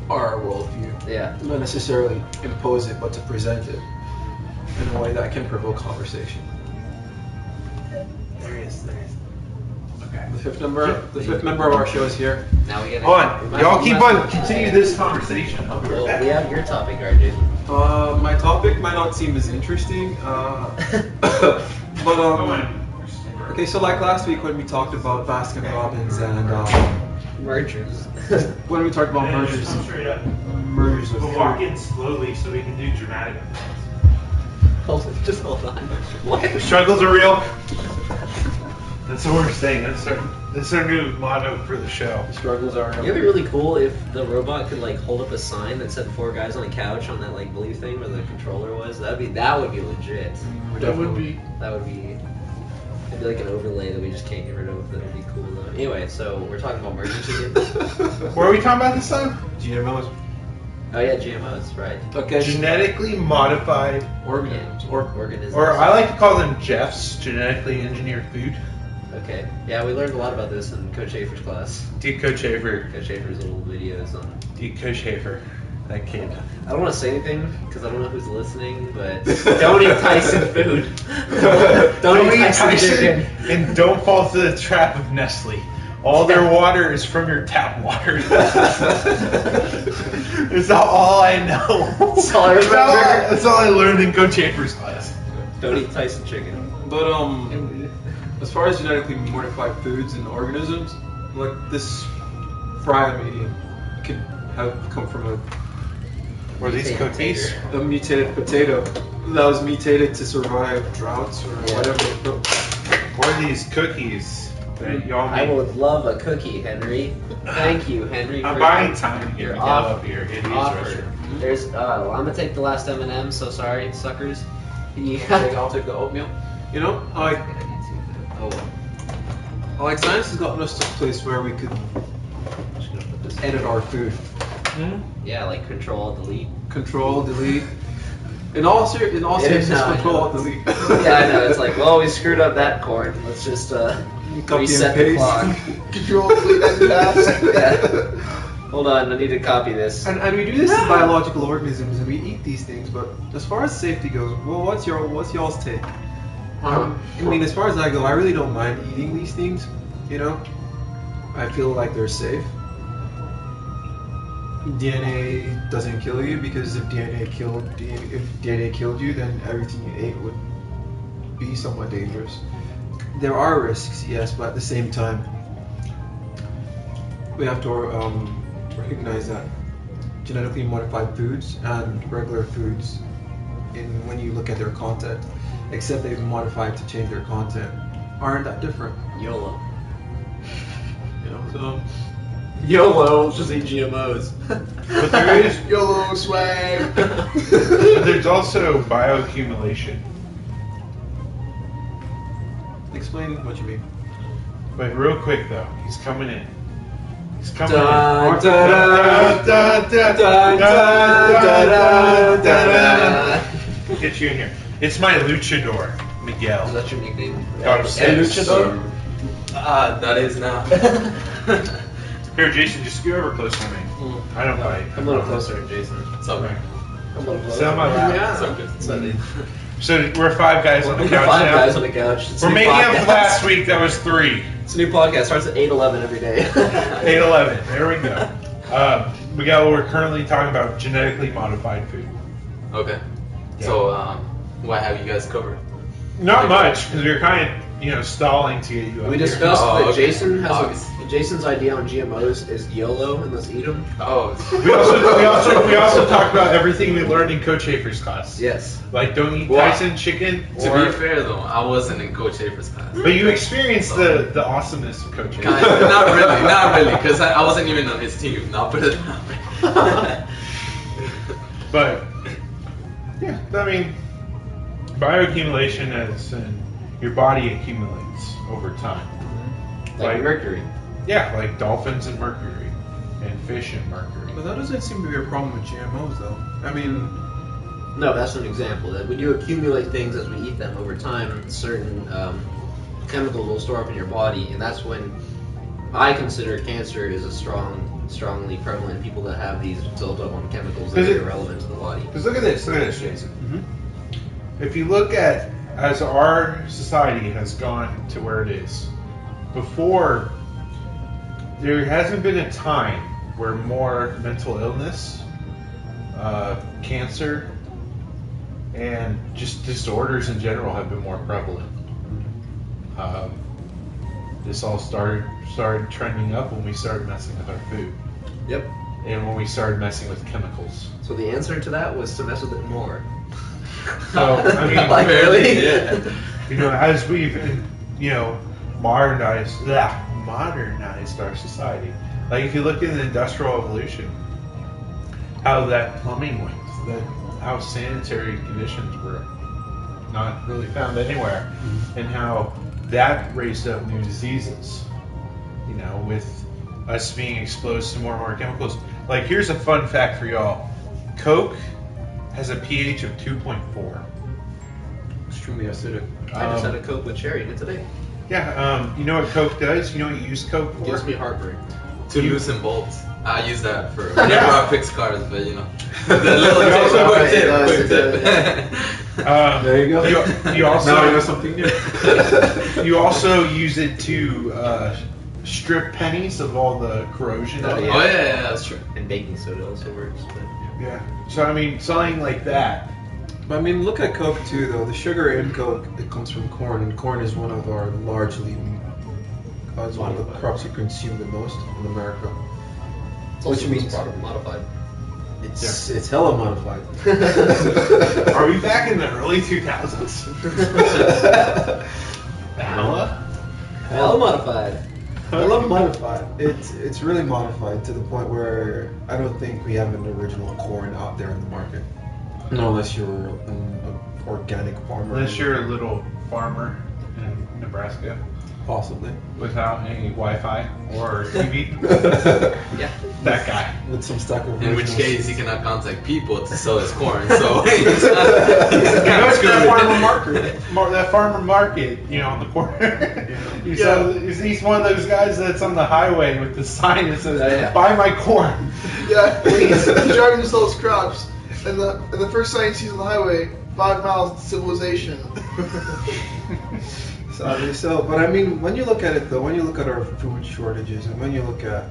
our worldview, Yeah. not necessarily impose it, but to present it in a way that can provoke conversation. There is. Okay. The fifth member of our show is here. Now we get. Hold on. Y'all keep on. Continue this conversation. I'll be right Well, back. we have your topic, right, Jason? My topic might not seem as interesting, but okay. So like last week when we talked about Baskin Robbins and Mergers. when we talked about mergers, Straight up. mergers of But food. walk in slowly so we can do dramatic. Just hold on. What? The struggles are real. That's the worst thing. That's our new motto for the show. The struggles are. It'd be really cool if the robot could like hold up a sign that said 4 guys on a couch on that like blue thing where the controller was. That would be legit. That would be. It'd be like an overlay that we just can't get rid of. That would be cool though. Anyway, so we're talking about merging chicken. What are we talking about this time? GMOs. Oh yeah, GMOs, right? Okay. Genetically modified, organisms. Organisms. or I like to call them Jeff's, genetically engineered food. Okay. Yeah, we learned a lot about this in Coach Schaefer's class. Dude, Coach Schaefer. Coach Schaefer's little videos on. Dude, Coach Schaefer. That kid. I don't want to say anything because I don't know who's listening, but don't eat Tyson food. don't eat Tyson chicken. And don't fall to the trap of Nestle. All their water is from your tap water. That's all I know. That's all I remember. That's all I learned in Coach Schaefer's class. Don't eat Tyson chicken. But as far as genetically modified foods and organisms, like this fry I'm eating could have come from Were these cookies? a mutated potato that was mutated to survive droughts or Yeah. whatever. Or these cookies that y'all I make? would love a cookie, Henry. Thank you, Henry. I'm for buying time to get your me offer. up here. It is Offer. restaurant. There's. Well, I'm gonna take the last M&M. So sorry, suckers. I'll take the oatmeal. You know, like science has gotten us to a place where we could edit our food. Yeah, like control, delete. Control, delete. In all seriousness, no, I control, know. alt, delete. Yeah, I know. It's like, well, we screwed up that chord. Let's just Copy reset and the paste. clock. Control delete that task. Yeah. Hold on, I need to copy this. And we do this to biological organisms, and we eat these things. But as far as safety goes, well, what's y'all's take? I mean, as far as I go, I really don't mind eating these things. You know, I feel like they're safe. DNA doesn't kill you because if DNA killed you, then everything you ate would be somewhat dangerous. There are risks, yes, but at the same time, we have to recognize that genetically modified foods and regular foods, when you look at their content, except they've modified to change their content, aren't that different. YOLO. You know, so YOLO, just eat GMOs. But there is, YOLO swag. but there's also bioaccumulation. explain what you mean. But real quick though, he's coming in. He's coming Dun, in. dun, dun, dun, dun, dun. Get you in here. It's my luchador, Miguel. Is that your nickname? Got him set. Luchador? That is now. Here, Jason, just scoot over close to me. I don't bite. I'm a little closer to Jason. It's okay. I'm a little closer. Sit on my lap. Yeah. It's okay. So they- So we're 5 guys on the couch Five now. guys on the couch. It's a We're new making up podcast. for last week. That was 3. It's a new podcast. Starts at 8:11 every day. 8/11. There we go. Miguel, we're currently talking about genetically modified food. Okay. Yeah. So, what have you guys covered? Not much, because we were kind of, stalling to get you up We here. discussed Oh, that okay. Jason has Obvious. Jason's idea on GMOs is YOLO and let's eat them. Oh. We also talked about everything we learned in Coach Schaefer's class. Yes. Like, don't eat Well, Tyson chicken. To be fair though, I wasn't in Coach Schaefer's class. But you experienced the awesomeness of Coach Schaefer. Kind of, not really, because I wasn't even on his team. Now put it that way. But yeah, I mean, bioaccumulation as in your body accumulates over time. Like mercury. Yeah, like dolphins and mercury, and fish and mercury. But that doesn't seem to be a problem with GMOs, though. I mean, No, that's an example. That when you accumulate things as we eat them over time, certain chemicals will store up in your body, and that's when I consider cancer is a strongly prevalent in people that have these built up on chemicals that are irrelevant to the body. Because look at this, Jason. If you look at as our society has gone to where it is, before there hasn't been a time where more mental illness, cancer, and just disorders in general have been more prevalent. This all started trending up when we started messing with our food. Yep. And when we started messing with chemicals. So the answer to that was to mess with it more. So I mean, Like, really? yeah. You know, as we've modernized our society. Like if you look at the Industrial Revolution, how that plumbing went, how sanitary conditions were not really found anywhere, and how that raised up new diseases. You know, with us being exposed to more and more chemicals. Like here's a fun fact for y'all: Coke has a pH of 2.4. Extremely acidic. I just had a Coke with cherry in it today. Yeah, you know what Coke does? You know what you use Coke It for? gives me heartburn. To loosen bolts. I use that for whenever I fix cars, but you know. The little quick tip. There you go. You also Now I know something new. you also use it to strip pennies of all the corrosion. Oh, Oh yeah, that's true. And baking soda also works. But Yeah. So I mean, something like that. But I mean, look at Coke too, though. The sugar in Coke, it comes from corn, and corn is one of our largely, it's one of the crops you consume the most in America. it's Which also means- modified. It's hella modified. Are we back in the early 2000s? Hella? Hell modified. Hella modified. It's really modified to the point where I don't think we have an original corn out there in the market. No, unless you're an organic farmer. Unless you're a little farmer in Nebraska Possibly. without any Wi-Fi or TV. Yeah. That guy. With some stack of In which originals. case, he cannot contact people to sell his corn. So You know, it's that farmer market, you know, on the corner. He's one of those guys that's on the highway with the sign that says, Yeah. "Buy my corn." Yeah, he's driving to sell his crops, and the first sign he sees on the highway, 5 miles to civilization. Sadly so. But I mean, when you look at it though, when you look at our food shortages, and when you look at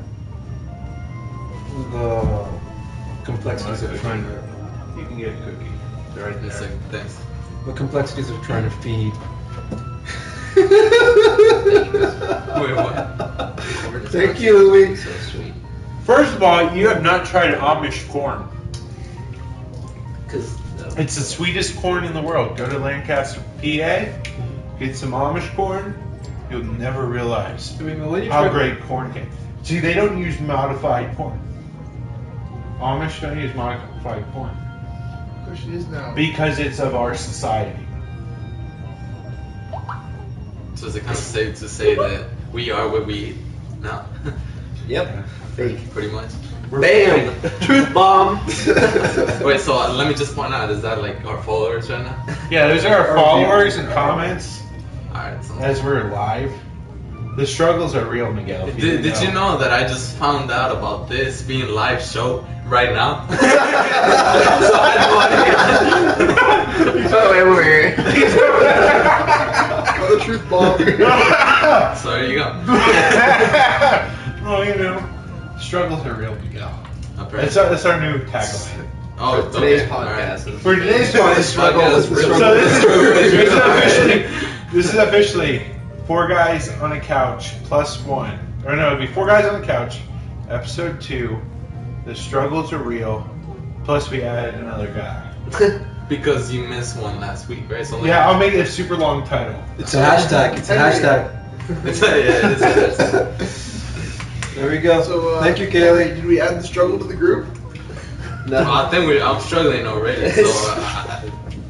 the complexities of trying to, You can get a cookie. They're right it's there. like, thanks. the complexities of trying to feed. Wait, what? Thank you, Louis. So sweet. First of all, you have not tried Amish corn. Because It's the sweetest corn in the world. Go to Lancaster, PA, get some Amish corn. You'll never realize I mean, when you how try, great corn can. See, they don't use modified corn. Amish don't use modified corn The question is now. because it's of our society. So is it kind of safe to say that we are what we eat now? Yep. Fake. Pretty much. Bam! Truth bomb! Wait, so let me just point out, is that like our followers right now? Yeah, those are our followers and comments Alright, so. as we're live. The struggles are real, Miguel. if Did didn't you know that I just found out about this being live show right now? So I Oh, wait. Oh, the truth bomb. So there you go. Well, you know, struggles are real, Miguel. Apparently. That's our new tagline. Oh, For today's okay, podcast. alright. For today's podcast, struggle is real. So this is officially 4 guys on a couch plus 1. Or no, it'd be 4 guys on the couch, episode 2. The struggles are real. Plus we added another guy. Because you missed one last week, right? So Yeah, I'll make it a super long title. it's a hashtag. It's a hashtag. It's a There we go. So, Thank you, Kaylee. Did we add the struggle to the group? No. I think I'm struggling already, so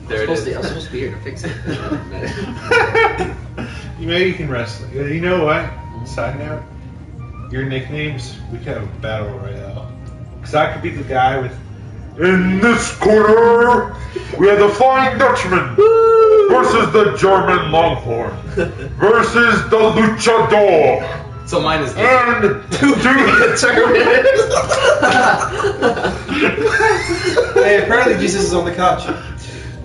there it is. I'm supposed to be here to fix it. Maybe you can wrestle. You know what? Side note, your nicknames, we could have a battle royale. Because I could be the guy with In this corner, we have the Flying Dutchman versus the German Longhorn versus the Luchador. So mine is this. And Hey, apparently Jesus is on the couch.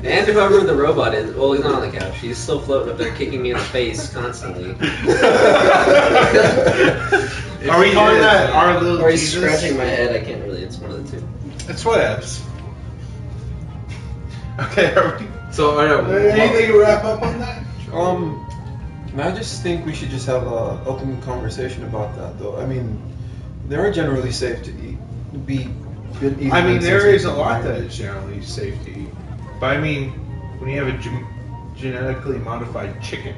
And whoever the robot is, well, he's not on the couch. He's still floating up there, kicking me in the face constantly. Are we calling that our little Or he's Jesus? scratching my head. I can't really. It's one of the two. It's whatevs. Okay, are we? So, Anything to wrap up on that? I just think we should just have an open conversation about that, though. I mean, they are generally safe to eat. I mean, there is a lot that is generally safe to eat. But I mean, when you have a genetically modified chicken.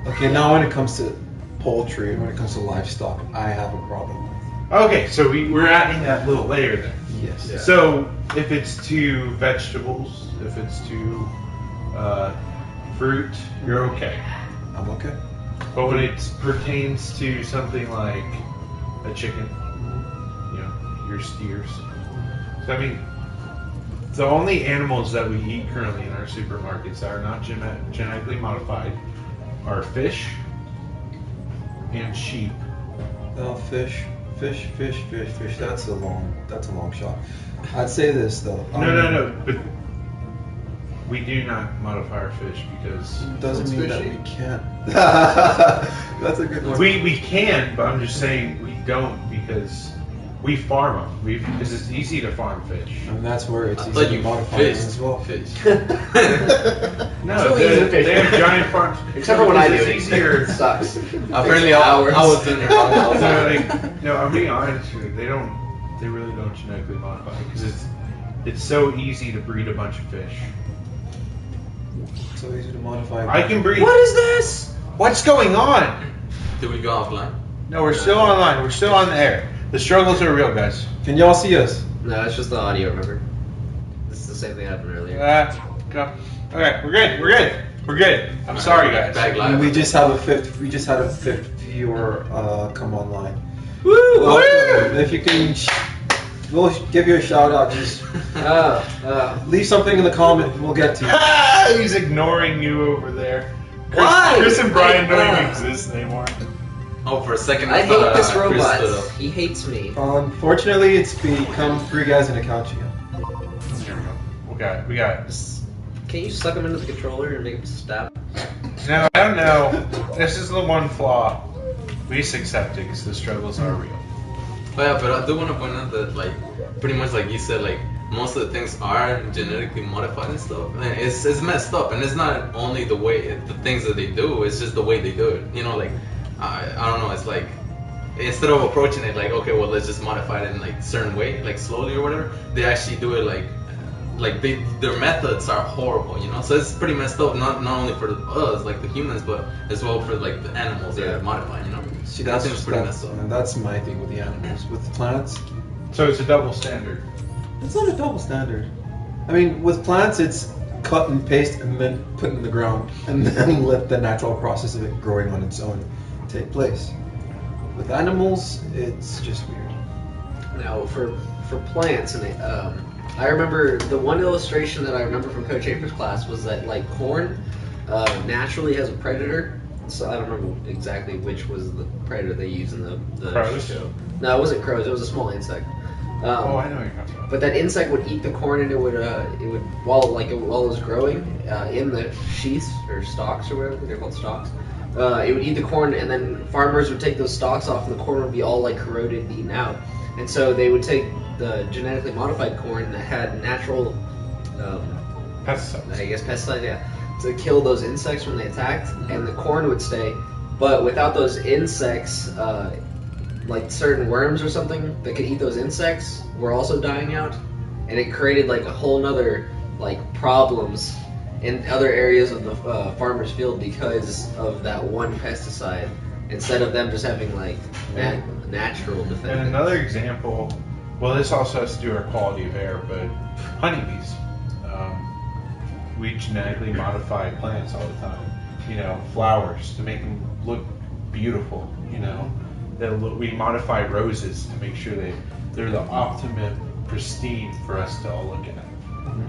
Okay, now when it comes to poultry, when it comes to livestock, I have a problem with. Okay, so we're adding that little layer there. Yes. Yeah. So if it's to vegetables, if it's to fruit, you're okay. I'm okay. But when it pertains to something like a chicken, you know, your steers. So I mean, the only animals that we eat currently in our supermarkets that are not genetically modified are fish and sheep. Fish. That's a long shot. I'd say this though. No. But we do not modify our fish because Doesn't It's mean that fishy. we can't. That's a good one. we can, but I'm just saying we don't because we farm them. Because it's easy to farm fish. And that's where it's I easy thought to you modify them fished as well. fish. No, So easy to they fish. have giant farms. Except for when I do It's it. easier. It sucks. Apparently, I was doing it wrong all the time. No, I'm being honest with you. They really don't genetically modify because it's so easy to breed a bunch of fish. So easy to modify. I can breed. What is this? What's going on? Did we go offline? No, we're still online. We're still on the air. The struggles are real, guys. Can y'all see us? No, it's just the audio. Remember, this is the same thing that happened earlier. Go. Okay, we're good. I'm sorry, guys. Back live. We just had a fifth viewer come online. Woo! Welcome. If you can, we'll give you a shout out. Just leave something in the comment. We'll get to you. He's ignoring you over there. Why? Chris and Brian don't even Uh, exist anymore. Oh, for a second, I thought, hate this Chris robot. stood up. He hates me. Unfortunately, it's become 3 guys in a couch again. There we go. We got it. Can you suck him into the controller and make him stop? No, I don't know. This is the one flaw. We just accept it because the struggles are real. But yeah, but I do want to point out that, like, pretty much like you said, like, most of the things are genetically modified and stuff. And it's messed up. And it's not only the things that they do, it's just the way they do it. You know, like, I don't know, it's like, instead of approaching it like, okay, well, let's just modify it in, like, certain way, like, slowly or whatever, they actually do it, like their methods are horrible, you know? So it's pretty messed up, not only for us, like, the humans, but as well for, like, the animals that are modified, you know? See, I think it's pretty messed up. that's my thing with the animals. With the plants, So it's a double standard. it's not a double standard. I mean, with plants, it's cut and paste and then put in the ground and then let the natural process of it growing on its own take place. With animals, it's just weird. Now, for plants, and I remember the one illustration that I remember from Coach April's class was that, like, corn naturally has a predator. So I don't remember exactly which was the predator they used in the Crows? show. No, it wasn't crows. It was a small insect. Oh, I know what you're talking about. But that insect would eat the corn, and it would while it was growing in the sheaths or stalks or whatever they're called, stalks. It would eat the corn, and then farmers would take those stalks off, and the corn would be all, like, corroded and eaten out. And so they would take the genetically modified corn that had natural, Pesticides. I guess pesticides, yeah, to kill those insects when they attacked, and the corn would stay. But without those insects, like certain worms or something that could eat those insects were also dying out, and it created, like, a whole nother, like, problems in other areas of the farmer's field because of that one pesticide, instead of them just having, like, natural And defense. another example, well, this also has to do with our quality of air, but honeybees. We genetically modify plants all the time. You know, flowers to make them look beautiful. You know, we modify roses to make sure they're the optimum pristine for us to all look at.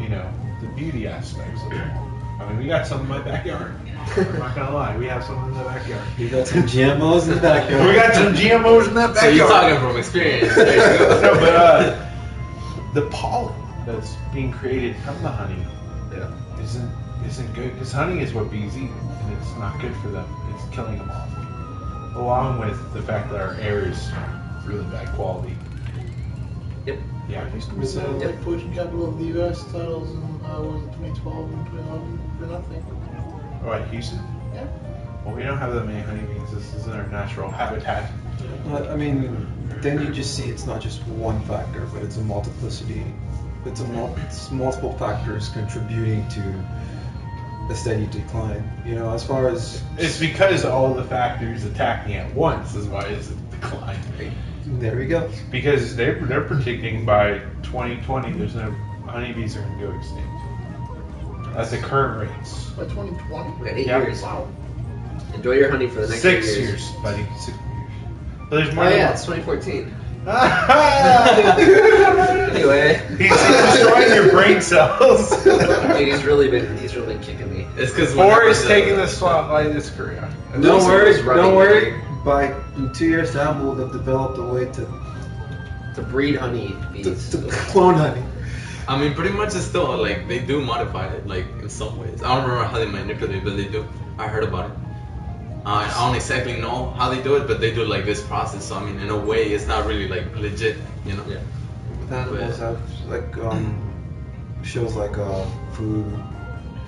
You know, the beauty aspects of it. I mean, we got some in my backyard. I'm not gonna lie, we have some in the backyard. You got some GMOs in the backyard. We got some GMOs in that backyard. So you're talking from experience. There you go. No, but the pollen that's being created from the honey isn't good, because honey is what bees eat, and it's not good for them. It's killing them off. Along with the fact that our air is really bad quality. Yep. Yeah. Used to be the like pollution capital of the U.S. titles in what was it 2012 and 2011 for nothing. What, Houston? Yeah. Well, we don't have that many honeybees. This isn't our natural habitat. I mean, then you just see it's not just one factor, but it's a multiplicity. It's multiple factors contributing to a steady decline. You know, as far as It's because all the factors attacking at once is why it's declining. there we go. Because they're predicting by 2020 there's no honeybees are going to go extinct. At the current rates. By 2020. We got 8 Yeah. years. Wow. Enjoy your honey for the next 6 8 years. By the 6 years. So there's Oh more than yeah, one. it's 2014. He's Anyway, destroying your brain cells. dude, he's really been kicking me. It's because Or is taking the spotlight in his career. Don't worry, He's rubbing don't worry. it By in 2 years time, we'll have developed a way to to breed honey bees. clone honey. I mean, pretty much it's still like they do modify it, like in some ways. I don't remember how they manipulate it, but they do. I heard about it. I don't exactly know how they do it, but they do like this process. So I mean, in a way, it's not really like legit, you know. Yeah. With animals have like shows like Food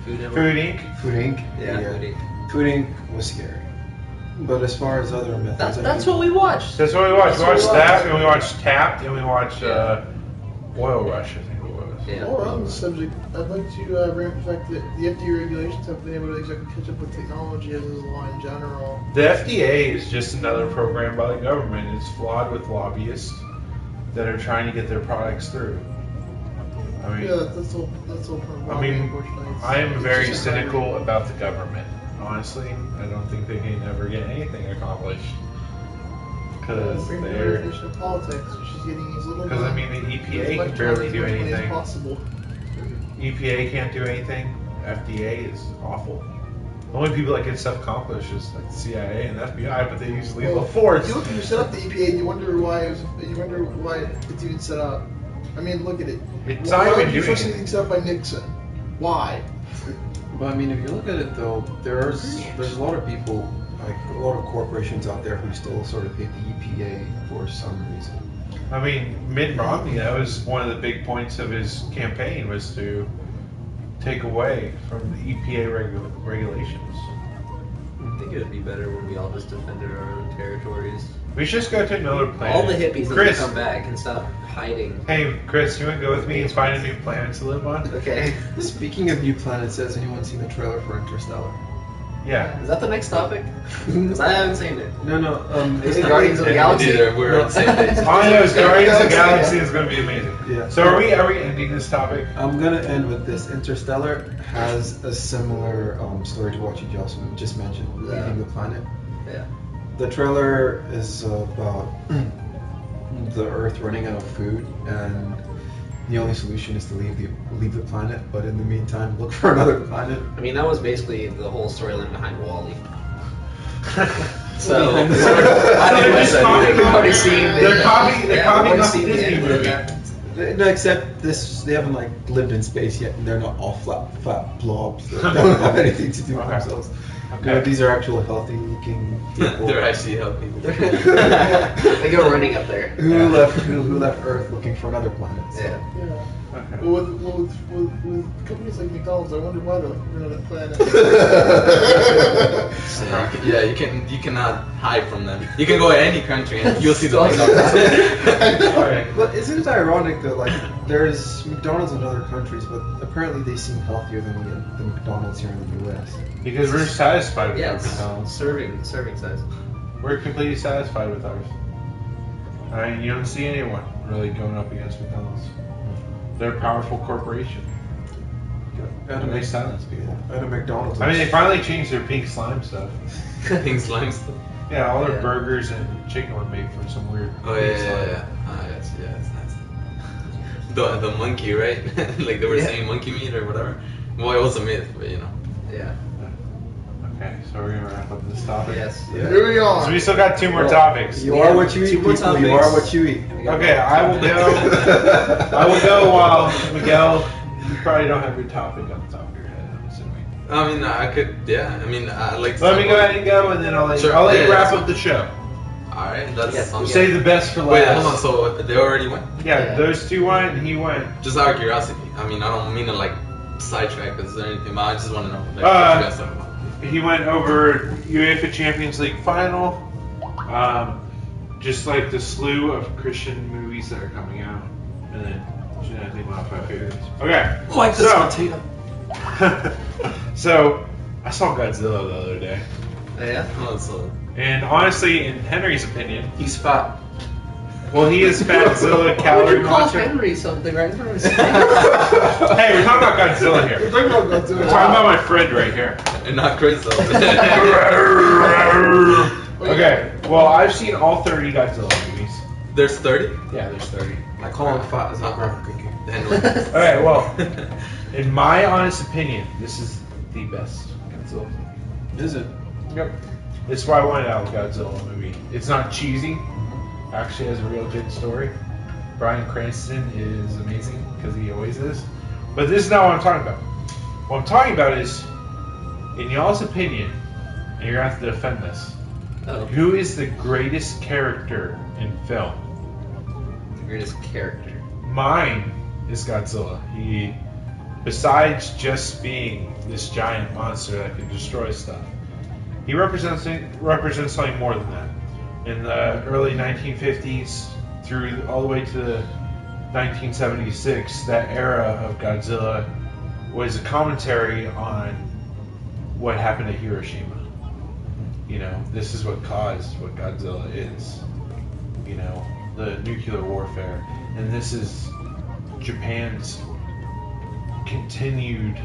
Food Network. Food Inc. Food Inc. Yeah. Food Inc. Food Inc. was scary. But as far as other methods, That's what we watched. That's what we watched. That's We what we watched that, watched. and we watched Tapped, and we watched Yeah. Oil Rush, I think it was. Yeah. While we're on the subject, I'd like to bring up the fact that the FDA regulations haven't been able to exactly catch up with technology as is law in general. The FDA is just another program by the government. It's flawed with lobbyists that are trying to get their products through. I mean, Yeah, that's all part of I mean, unfortunately. I am It's very just a cynical about the government. Honestly, I don't think they can ever get anything accomplished because Bring the they're. regulation of politics. She's getting these little. Because I mean, the EPA can barely do As anything. possible. EPA can't do anything. FDA is awful. The only people that get stuff accomplished is like the CIA and FBI, but they use lethal force. You look at you set up the EPA, and you wonder why it's even set up. I mean, look at it. It's Why not would even you doing first it. anything set up by Nixon? Why? But I mean, if you look at it though, there's a lot of people, like a lot of corporations out there who still sort of hate the EPA for some reason. I mean, Mitt Romney, that was one of the big points of his campaign was to take away from the EPA regulations. I think it would be better when we all just defended our own territories. We should just go to another planet. All the hippies need to Chris, come back and stop hiding. hey, Chris, you want to go with me and find a new planet to live on? Okay. Speaking of new planets, has anyone seen the trailer for Interstellar? Yeah. Is that the next topic? Because I haven't seen it. No. Is it Guardians of the Galaxy? Neither. We're on the same page. All I know is Guardians of the Galaxy is going to be amazing. Yeah. So are we ending this topic? I'm gonna end with this. Interstellar has a similar story to what you just mentioned, leaving the planet. Yeah. The trailer is about the Earth running out of food, and the only solution is to leave the planet. But in the meantime, look for another planet. I mean, that was basically the whole storyline behind Wall-E. So, Behind the- I don't know They're just what copying- we've already seen. they're copying we've off already the seen the Disney end of movie. that. No, except this, they haven't like lived in space yet, and they're not all flat blobs that don't have anything to do with Okay. themselves. Okay. No, these are actual healthy-looking people They're actually healthy. They go running up there. who left Earth looking for another planet. So. Yeah. Yeah. Okay. Well, with companies like McDonald's, I wonder why they're looking for another planet. Yeah, you cannot hide from them. You can go to any country and you'll see the Alright. Okay. But isn't it ironic that like there's McDonald's in other countries, but apparently they seem healthier than the McDonald's here in the U.S. Because we're satisfied with Yeah, our it's McDonald's. serving size. We're completely satisfied with ours. I mean, you don't see anyone really going up against McDonald's. They're a powerful corporation. And they silence people. At a McDonald's. I mean, they finally changed their pink slime stuff. Pink slime stuff. Yeah, all their Yeah. burgers and chicken were made from some weird Oh pink yeah, slime. yeah. Ah, yes, yeah, it's nice. the monkey, right? Like they were Yeah. saying monkey meat or whatever. Well, it was a myth, but you know. Yeah. Okay, so we're gonna wrap up this topic. Yes. Moving So on. we still got 2 more Well, topics. You We are have what you eat, 2 more people. You topics. are what you eat. Okay, I will go. I will go while Miguel. You probably don't have your topic on the top of your head. I'm assuming. I mean, I could, yeah. I mean, I like. to Let talk me go about- ahead and go, and then I'll let Sure, I'll let yeah, you wrap yeah. up the show. All right, that's. Yes, sounds Save good. the best for last. Wait, hold on. So they already went? Yeah, Yeah. those 2 went, and he went. Just out of curiosity. I mean, I don't mean to like sidetrack us or anything, but I just want to know like, Uh, what you guys talking about. He went over UEFA Champions League final. Just like the slew of Christian movies that are coming out, and then genetically modified foods. Okay. Like this So- potato. So I saw Godzilla the other day, Yeah. Oh, so and honestly, in Henry's opinion, He's fat. well, he is Fatzilla Why would calorie you call monster. Henry something right from his face? Hey, we're talking about Godzilla here. We're talking about Godzilla. We're talking about my friend right here. and not Chris though. Okay, well, I've seen all 30 Godzilla movies. There's 30. Yeah, there's 30. I call him fat as a Uh-huh. cookie. Alright, well, in my honest opinion, this is the best Godzilla movie. Is it? Yep. It's why I wanted out Godzilla movie. It's not cheesy. Actually has a real good story. Bryan Cranston is amazing, because he always is. But this is not what I'm talking about. What I'm talking about is, in y'all's opinion, and you're going to have to defend this, Oh, who is the greatest character in film? the greatest character. Mine is Godzilla. He, besides just being this giant monster that can destroy stuff, he represents something more than that. In the early 1950s through all the way to the 1976, that era of Godzilla was a commentary on what happened at Hiroshima. You know, this is what caused what Godzilla is. You know, the nuclear warfare. And this is Japan's continued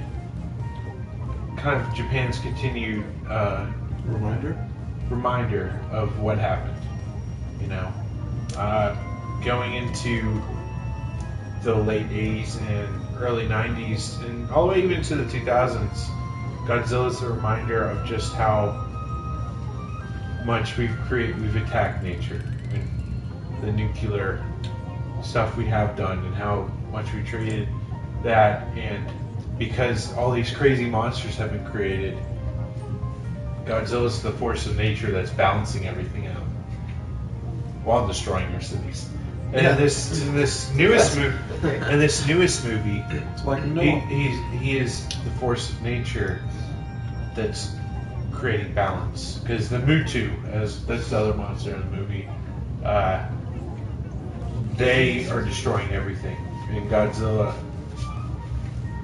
reminder of what happened. You know, going into the late 80s and early 90s and all the way even to the 2000s, Godzilla's a reminder of just how much we've attacked nature and the nuclear stuff we have done and how much we treated that, and because all these crazy monsters have been created, Godzilla's the force of nature that's balancing everything out while destroying our cities. And Yeah. this newest movie, It's like he is the force of nature that's creating balance. Because the Mutu, that's the other monster in the movie, they are destroying everything. And Godzilla,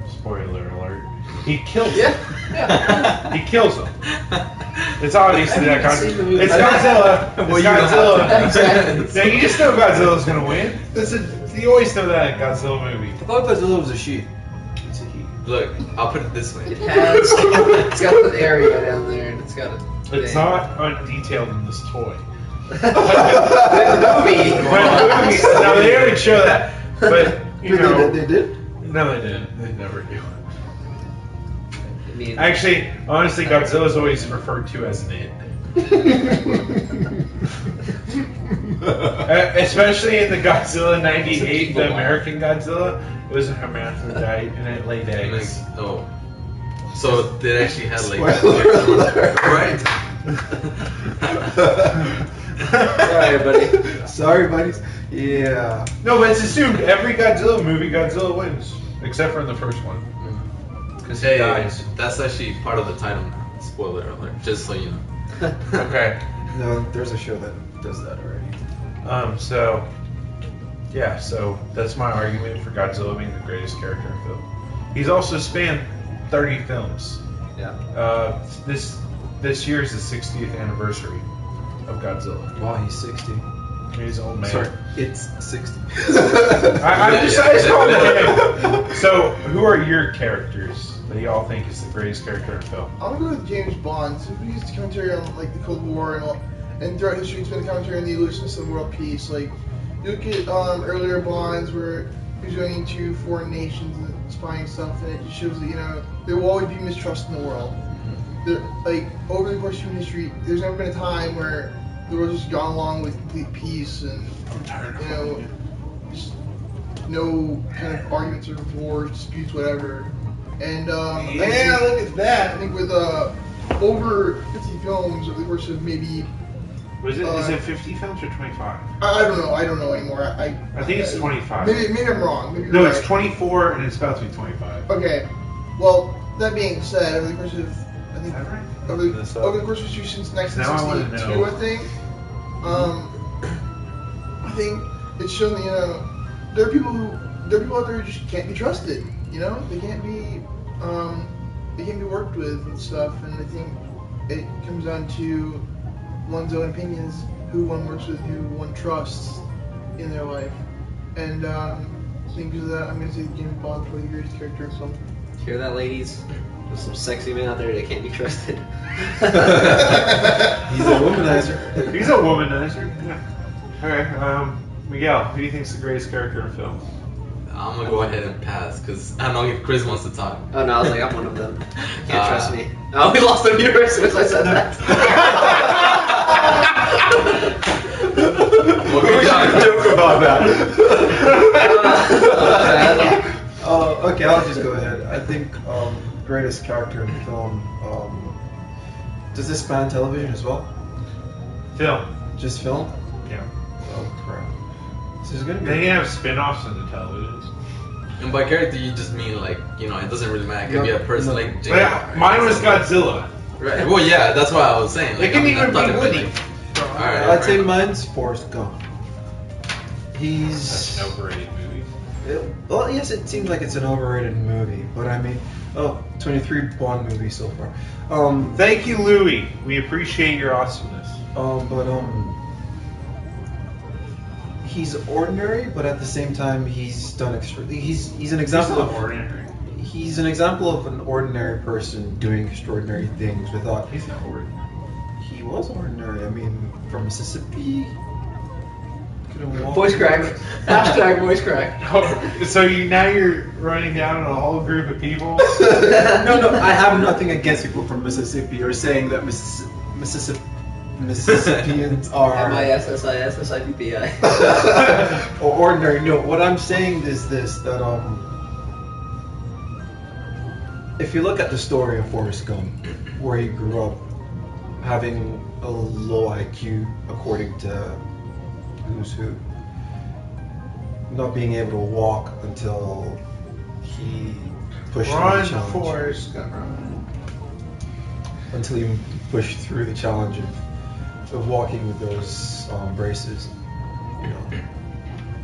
spoiler alert, he kills them. He kills them. It's obviously that haven't seen the movie. It's Godzilla. Well, It's you don't Godzilla. have to. Exactly. Now, you just know Godzilla's gonna win. You always know that in Godzilla movie. I thought Godzilla was a she. It's a he. Look, I'll put it this way. It has. It's got an area down there, and it's got a. It's thing. not undetailed in this toy. In the movie. No, they didn't show that. But you know, They did? no, they didn't. They never do. I mean, Actually, honestly, Godzilla's always referred to as an it. Especially in the Godzilla '98, the American Godzilla, it was a hermaphrodite and it laid eggs. Oh. So they actually had like Spoiler alert. right? sorry, buddy. Sorry, buddies. Yeah. No, but it's assumed every Godzilla movie, Godzilla wins, except for in the first one, because he Hey, dies. that's actually part of the title now. Spoiler alert, just so you know. Okay. No, there's a show that does that already. So that's my argument for Godzilla being the greatest character in film. He's also spanned 30 films. Yeah. This year is the 60th anniversary of Godzilla. Wow, he's 60. He's an old man. Sorry, it's 60. I just called him. So, who are your characters that y'all think is the greatest character in film? I'm gonna go with James Bond. So he used to commentary on like the Cold War and all, and throughout history, it's been a commentary on the elusiveness of world peace. Like you look at earlier Bonds where who's going into foreign nations and spying stuff, and it just shows that there will always be mistrust in the world. Like over the course of human history, there's never been a time where the world's just gone along with complete peace and just no kind of arguments or wars, disputes, whatever. And Yeah, look at I that. think with over 50 films over the course of maybe Is it 50 films or 25? I don't know anymore. I think it's 25. Maybe I'm wrong. Maybe you're No, right. it's 24 and it's about to be 25. Okay. Well, that being said, over the course of I think Is that right? over the course of history since Now I wanna 1962, know. I think. I think it's shown that there are people out there who just can't be trusted. They can't be worked with and stuff. And I think it comes down to one's own opinions, who one works with, who one trusts in their life. And I think because of that, I'm gonna say James Bond's probably the greatest character in film. Hear that, ladies? There's some sexy men out there that can't be trusted. He's a womanizer. He's a womanizer. Yeah. Alright, Miguel, who do you think's the greatest character in film? I'm gonna go ahead and pass because I don't know if Chris wants to talk. Oh no, I was like, I'm one of them. Can't trust me. Oh, we lost a viewer as soon as I said that. Well, good job. Joke about that. Uh, Okay, I'll just go ahead. I think greatest character in film. Does this span television as well? Film. Just film? Yeah. Oh crap. This is gonna be. They can have spin-offs on the televisions. And by character, you just mean like, it doesn't really matter. It could be a person like James. Yeah, mine was Godzilla. Right. Well, yeah, that's why I was saying. It can even thought be was, Woody. All right, I'd say right. mine's Forrest Gump. He's. That's an overrated movie. Well, yes, it seems like it's an overrated movie, but I mean, 23 Bond movies so far. Thank you, Louis. We appreciate your awesomeness. He's ordinary, but at the same time, he's done extra. He's an example of ordinary. He's an example of an ordinary person doing extraordinary things without. He's not ordinary. He was ordinary. I mean, from Mississippi. couldn't walk. Voice crack. Hashtag voice crack. Oh, so now you're running down a whole group of people? No, I have nothing against people from Mississippi or saying that Mississippians are MISSISSIPPI. or ordinary. No, what I'm saying is this: that if you look at the story of Forrest Gump, where he grew up having a low IQ, according to Who's Who, not being able to walk until he pushed through the Run, challenge. Forrest Gump, run. Until he pushed through the challenge of walking with those braces,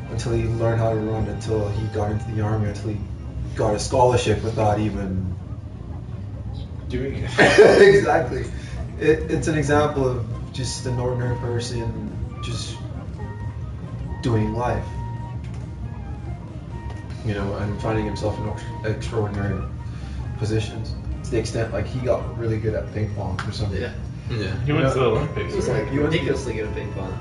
until he learned how to run, until he got into the army, until he got a scholarship without even Doing it. exactly. It's an example of just an ordinary person just doing life, and finding himself in extraordinary positions. To the extent, like, he got really good at ping pong or something. Yeah. He went to the Olympics. It was like You went to- ridiculously good at ping pong.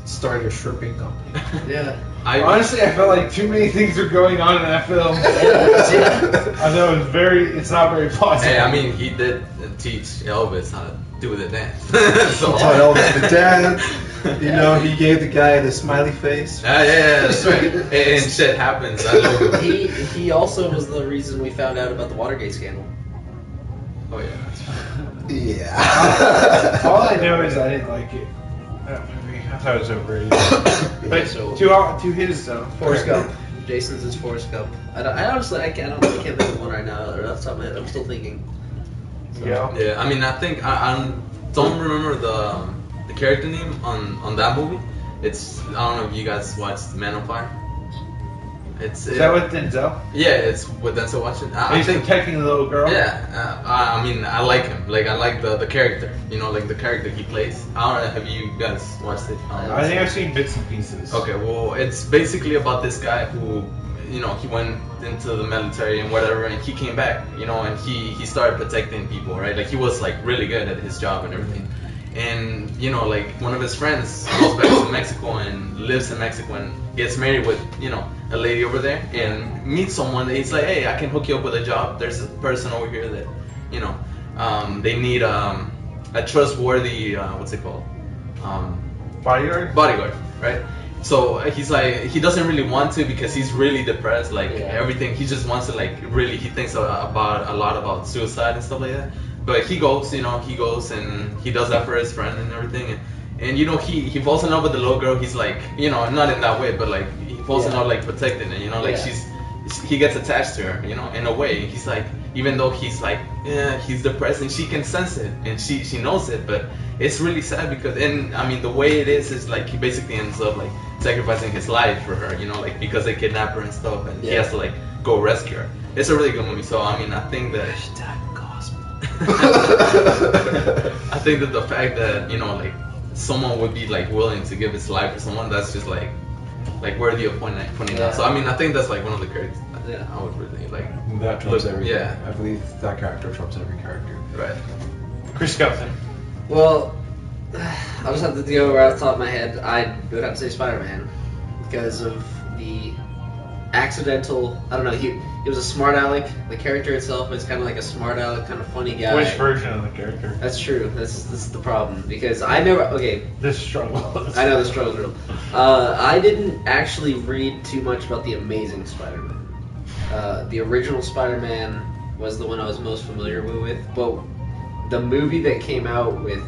Started a shrimping company. Yeah. Honestly, I felt like too many things were going on in that film. I know it's not very plausible. Hey, I mean, he did teach Elvis how to do the dance. So, Taught Elvis to dance. He gave the guy the smiley face. yeah, that's right. And shit happens. I love it. He also was the reason we found out about the Watergate scandal. Oh yeah. Yeah. All I know is I didn't like it. That movie. I thought it was overrated. But so- to his Forrest Gump. Jason's is Forrest Gump. I honestly can't think of one right now. That's top of my head. I'm still thinking. Yeah. Yeah, I mean, I think I don't remember the character name on that movie. I don't know if you guys watched Man on Fire. Is that with Denzel? Yeah, it's with Denzel Washington. I He's think. protecting the little girl. Yeah, I mean, I like him. Like, I like the character. Like the character he plays. I don't know. Have you guys watched it? I think I've seen bits and pieces. Okay, well, it's basically about this guy who, he went into the military and whatever, and he came back, and he started protecting people, right? Like, he was, like, really good at his job and everything. and you know, like one of his friends goes back to Mexico and lives in Mexico and gets married with, you know, a lady over there and meets someone. He's like, hey, I can hook you up with a job. There's a person over here that, you know, they need a trustworthy, what's it called? Bodyguard, right? So he's like, he doesn't really want to because he's really depressed, like everything. He just wants to, like, really, he thinks about a lot about suicide and stuff like that. But he goes, you know, and he does that for his friend and everything. And you know, he falls in love with the little girl. He's like, you know, not in that way, but like he falls in love, like protecting her, you know, like he gets attached to her, you know, in a way. He's like, even though he's like, yeah, he's depressed and she can sense it and she knows it, but it's really sad because, and I mean, the way it is like he basically ends up like sacrificing his life for her, you know, like because they kidnap her and stuff, and he has to like go rescue her. It's a really good movie. So I mean, I think that I think that the fact that, you know, like someone would be like willing to give his life for someone, that's just like worthy of pointing out. So I mean, I think that's like one of the characters I would really like. That trumps everything. Yeah, I believe that character trumps every character. right. Chris Skelton. Well, I'll just have to go right off the top of my head. I would have to say Spider-Man because of the accidental. I don't know. He was a smart aleck. The character itself is kind of like a smart aleck, kind of funny guy. Which version of the character? That's true. This is the problem because I never. Okay, This struggle. I know the struggle's real. I didn't actually read too much about the Amazing Spider-Man. The original Spider-Man was the one I was most familiar with, but the movie that came out with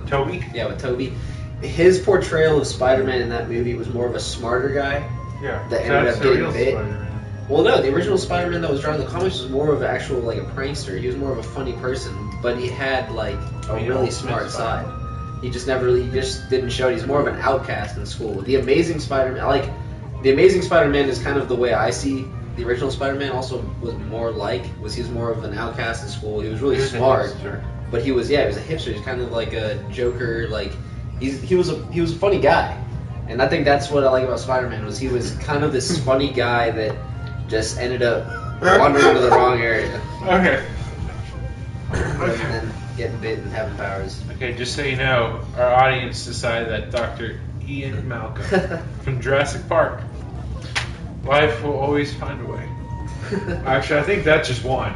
Toby? Yeah, with Toby, his portrayal of Spider-Man in that movie was more of a smarter guy. Yeah. That ended That's up the getting real bit. Spider-Man. Well, no, the original Spider-Man that was drawn in the comics was more of an actual, like, a prankster. He was more of a funny person, but he had, like, a really smart side. He just didn't show it. He's more of an outcast in school. The Amazing Spider-Man, the Amazing Spider-Man is kind of the way I see the original Spider-Man. Also was more he was more of an outcast in school. He was really smart, but he was a hipster. He's kind of like a Joker. Like he was a funny guy, and I think that's what I like about Spider-Man was he was kind of this funny guy that just ended up wandering into the wrong area. Okay. And then getting bit and having powers. Okay, just so you know, our audience decided that Dr. Ian Malcolm from Jurassic Park, life will always find a way. Actually, I think that's just one.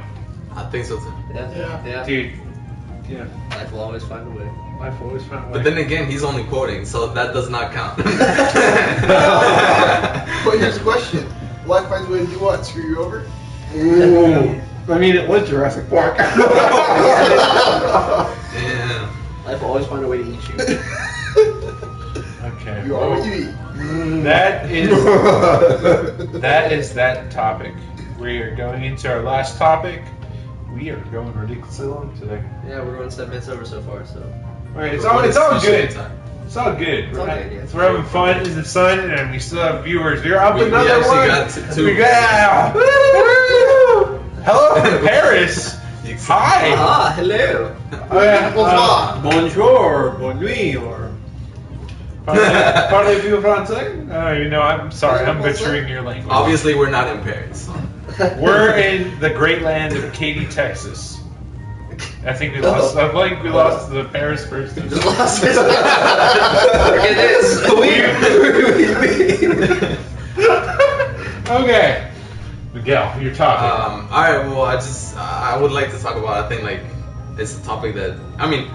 I think so too. Yeah. Dude, yeah, Life will always find a way. life will always find a way. But then again, he's only quoting, so that does not count. But here's the question: life finds a way to do what? Screw you over? Ooh. I mean, it was Jurassic Park. Yeah. Life will always find a way to eat you. Okay. You are what you eat. That is that topic. We are going into our last topic. We are going ridiculously long today. Yeah, we're going 7 minutes over so far, so. Alright, it's all good. It's all good. It's all good, yeah. We're having fun in the sun, and we still have viewers. We're up We another actually one. got two. We got. Hello from Paris. Hi. Ah, hello. Bonjour, bonne nuit, or Parlez-vous français? You know, I'm sorry, I'm butchering your language. Obviously, we're not in Paris. So. We're in the great land of Katy, Texas. I think we lost. I think we lost the Paris person. Just lost it. Forget this. Okay, Miguel, you're talking. All right. Well, I would like to talk about. I think like it's a topic that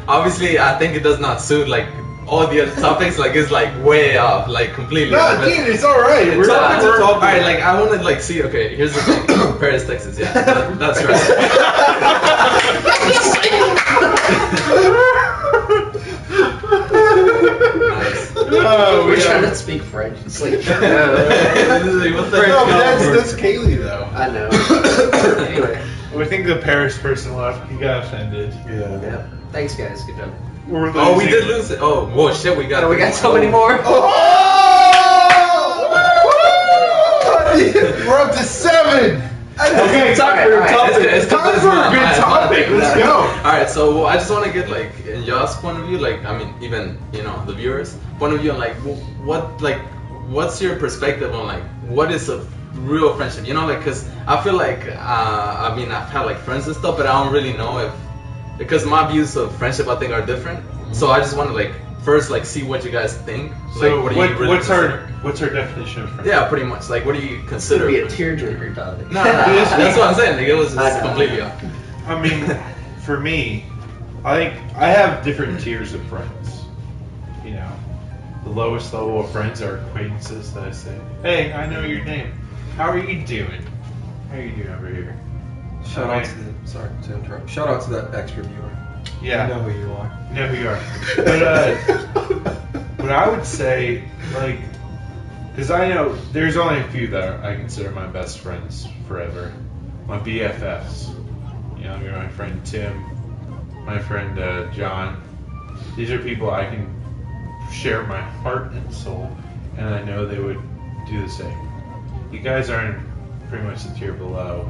obviously I think it does not suit like all the other topics. Like it's like way off, like completely. No, dude, it's all right. We're not. All right. Like I want to like see. Okay, here's the thing. Paris, Texas. Yeah, that's right. Nice. We're trying to speak French. It's like, What the No, but hell? that's Kaylee though. I know. Anyway, We think the Paris person left. He got offended. yeah. Thanks, guys. Good job. We're Oh, we losing. did lose it. Oh, whoa, shit, we got. Oh, we got so many more. We're up to 7. Okay, Time for a topic. It's Time for a good topic. Let's go. All right, so I just want to get like in y'all's point of view, like I mean, even the viewers' point of view, on like what's your perspective on like what is a real friendship? You know, like because I feel like I've had like friends and stuff, but I don't really know if because my views of friendship I think are different. So I just want to like first like see what you guys think. So Like, what do you really what's consider? our definition of friendship? Yeah, pretty much. Like, what do you Could consider? be a tearjerker topic. No, that's what I'm saying. Like, it was I just know. completely off. I mean, for me, I think I have different tiers of friends. You know, the lowest level of friends are acquaintances that I say, "Hey, I know your name. How are you doing? How are you doing over here?" Shout out to the, sorry to interrupt. Shout out to that extra viewer. Yeah, I know who you are. you know who you are. But I would say, like, because I know there's only a few that I consider my best friends forever. My BFFs. You know, my friend Tim, my friend John. These are people I can share my heart and soul, and I know they would do the same. You guys are in pretty much the tier below.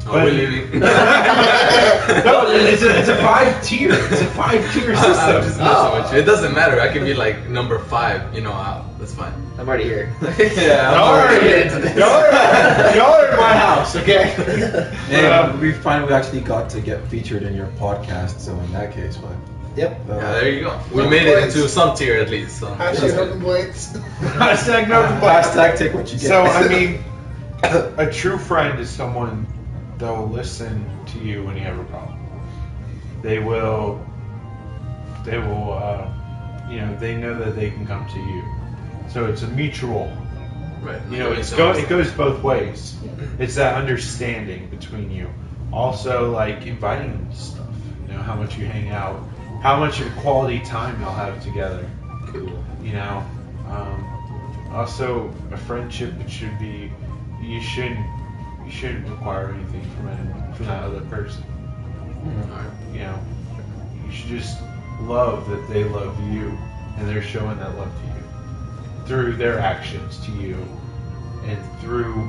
Oh, we're leaving. No, it's a 5-tier. It's a 5-tier I'm system. just messing with you. It doesn't matter. I can be like number 5. You know, that's fine. I'm already here. Yeah, Y'all are into this. y'all are in my house, okay? And we finally actually got to get featured in your podcast, so in that case, but Yep. Yeah, there you go. We No made it complaints. into some tier at least. So. Hashtag no complaints. Hashtag no complaints. hashtag take what you get. So I mean, a true friend is someone that will listen to you when you have a problem. They will, you know, they know that they can come to you. So it's a mutual. Right. You know, it goes both ways. It's that understanding between you. Also, like inviting them to stuff. You know, how much you hang out, how much of quality time you'll have together. Cool. You know, also a friendship. It should be. You shouldn't require anything from anyone, from that other person. Alright. You know, you should just love that they love you, and they're showing that love to you through their actions to you, and through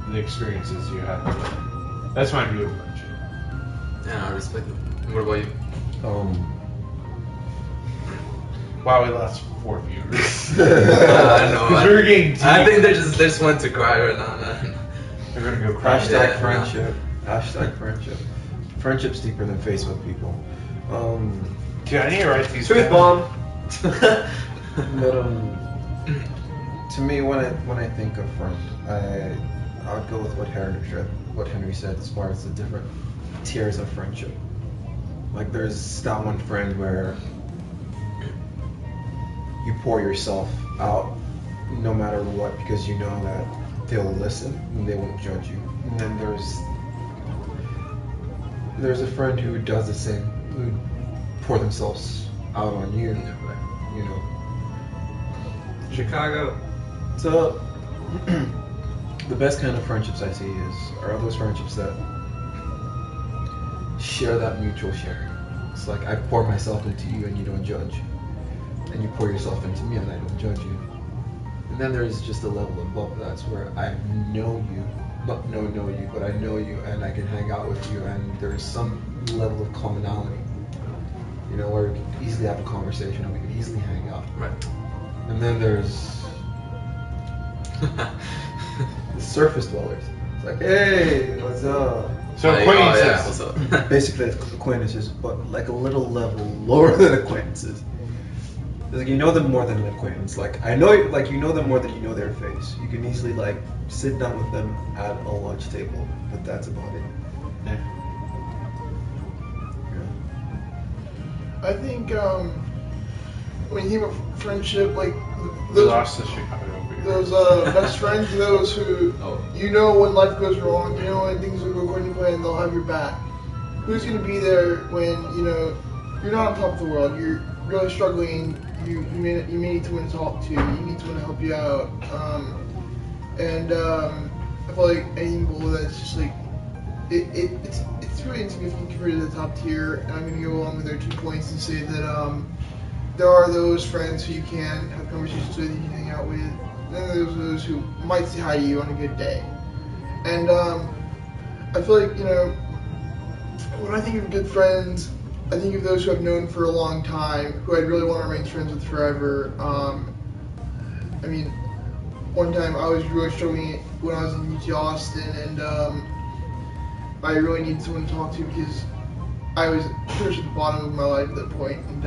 the experiences you have with them. That's my view of friendship. Yeah, I respect it. What about you? Wow, we lost 4 viewers. I know. Because we're getting deep. I think they just want to cry right now, man. We're gonna go crash. Hashtag Yeah. friendship. Hashtag friendship. Friendship's deeper than Facebook, people. Dude, I need to write these. Truth down. bomb. But to me, when I think of friend, I would go with what Henry said as far as the different tiers of friendship. Like there's that one friend where you pour yourself out no matter what because you know that they'll listen and they won't judge you. And then there's a friend who does the same, who pour themselves out on you, you know. Chicago. So the best kind of friendships I see are those friendships that share that mutual sharing. It's like I pour myself into you and you don't judge, and you pour yourself into me and I don't judge you. And then there's just a level above that where I know you, but I know you and I can hang out with you and there's some level of commonality. You know, where we can easily have a conversation and we can easily hang out. Right. And then there's the surface dwellers. It's like, hey, what's up? So Like, acquaintances. oh, yeah, what's up? Basically, it's acquaintances, but like a little level lower than acquaintances. It's like you know them more than an acquaintance. Like I know, like you know them more than you know their face. You can easily like sit down with them at a lunch table, but that's about it. Yeah. Yeah. I think when you think of friendship, like We those, lost the Chicago beer. those best friends, those who Oh. you know when life goes wrong, you know when things will go according to plan, they'll have your back. Who's gonna be there when you know you're not on top of the world, you're really struggling, you may need someone to talk to, you need someone to help you out, I feel like anything below that is just like it's really insignificant compared to the top tier. And I'm gonna go along with their 2 points and say that there are those friends who you can have conversations with, you can hang out with, and then there's those who might say hi to you on a good day. And I feel like, you know, when I think of good friends, I think of those who I've known for a long time, who I'd really want to remain friends with forever. I mean, one time I was really struggling when I was in UT Austin, and I really needed someone to talk to because I was pretty much at the bottom of my life at that point, and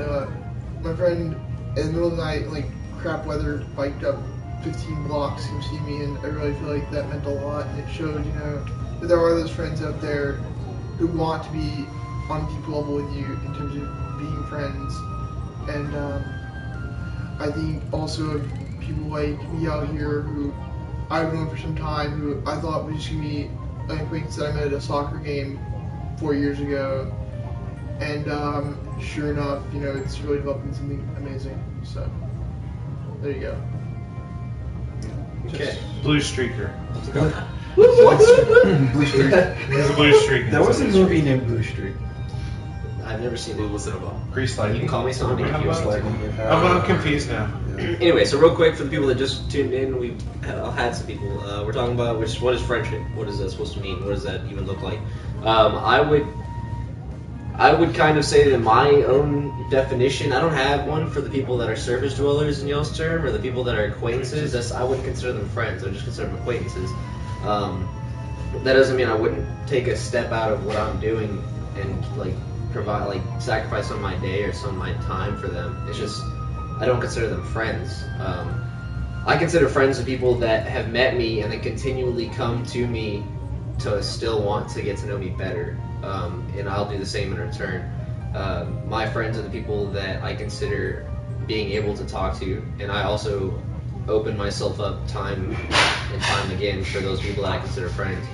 my friend in the middle of the night, like crap weather, biked up 15 blocks to see me, and I really feel like that meant a lot, and it showed, you know, that there are those friends out there who want to be on the equal level with you in terms of being friends, and I think also of people like me out here who I've known for some time, who I thought was just gonna be an acquaintance that I met at a soccer game 4 years ago, and sure enough, you know, it's really developing something amazing. So there you go. Okay. Blue streaker. Blue Streak. He's a blue streak. There was a movie named Blue Streak. I've never seen What it. was it about? Grease You lightning. can call me Sonic if you Just want. like I'm confused now. Anyway, so real quick for the people that just tuned in, we've had some people. We're talking about what is friendship? What is that supposed to mean? What does that even look like? I would kind of say that my own definition, I don't have one for the people that are surface dwellers in y'all's term, or the people that are acquaintances. I wouldn't consider them friends. I would just consider them acquaintances. That doesn't mean I wouldn't take a step out of what I'm doing and like provide, like sacrifice some of my day or some of my time for them. It's just I don't consider them friends. I consider friends the people that have met me and then continually come to me to still want to get to know me better, and I'll do the same in return. My friends are the people that I consider being able to talk to, and I also open myself up time and time again for those people that I consider friends.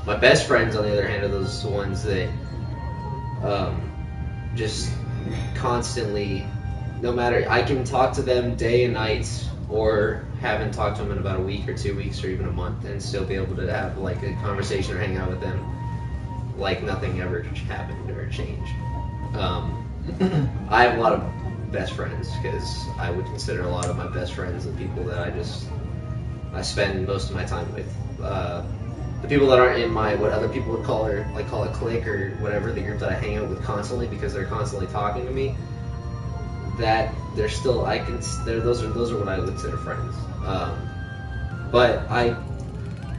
My best friends, on the other hand, are those ones that just constantly, no matter, I can talk to them day and night, or haven't talked to them in about a week or 2 weeks or even a month, and still be able to have like a conversation or hang out with them like nothing ever happened or changed. I have a lot of best friends because I would consider a lot of my best friends the people that I spend most of my time with. The people that aren't in my, what other people would call a clique or whatever, the group that I hang out with constantly because they're constantly talking to me, that they're still, those are what I would consider friends. But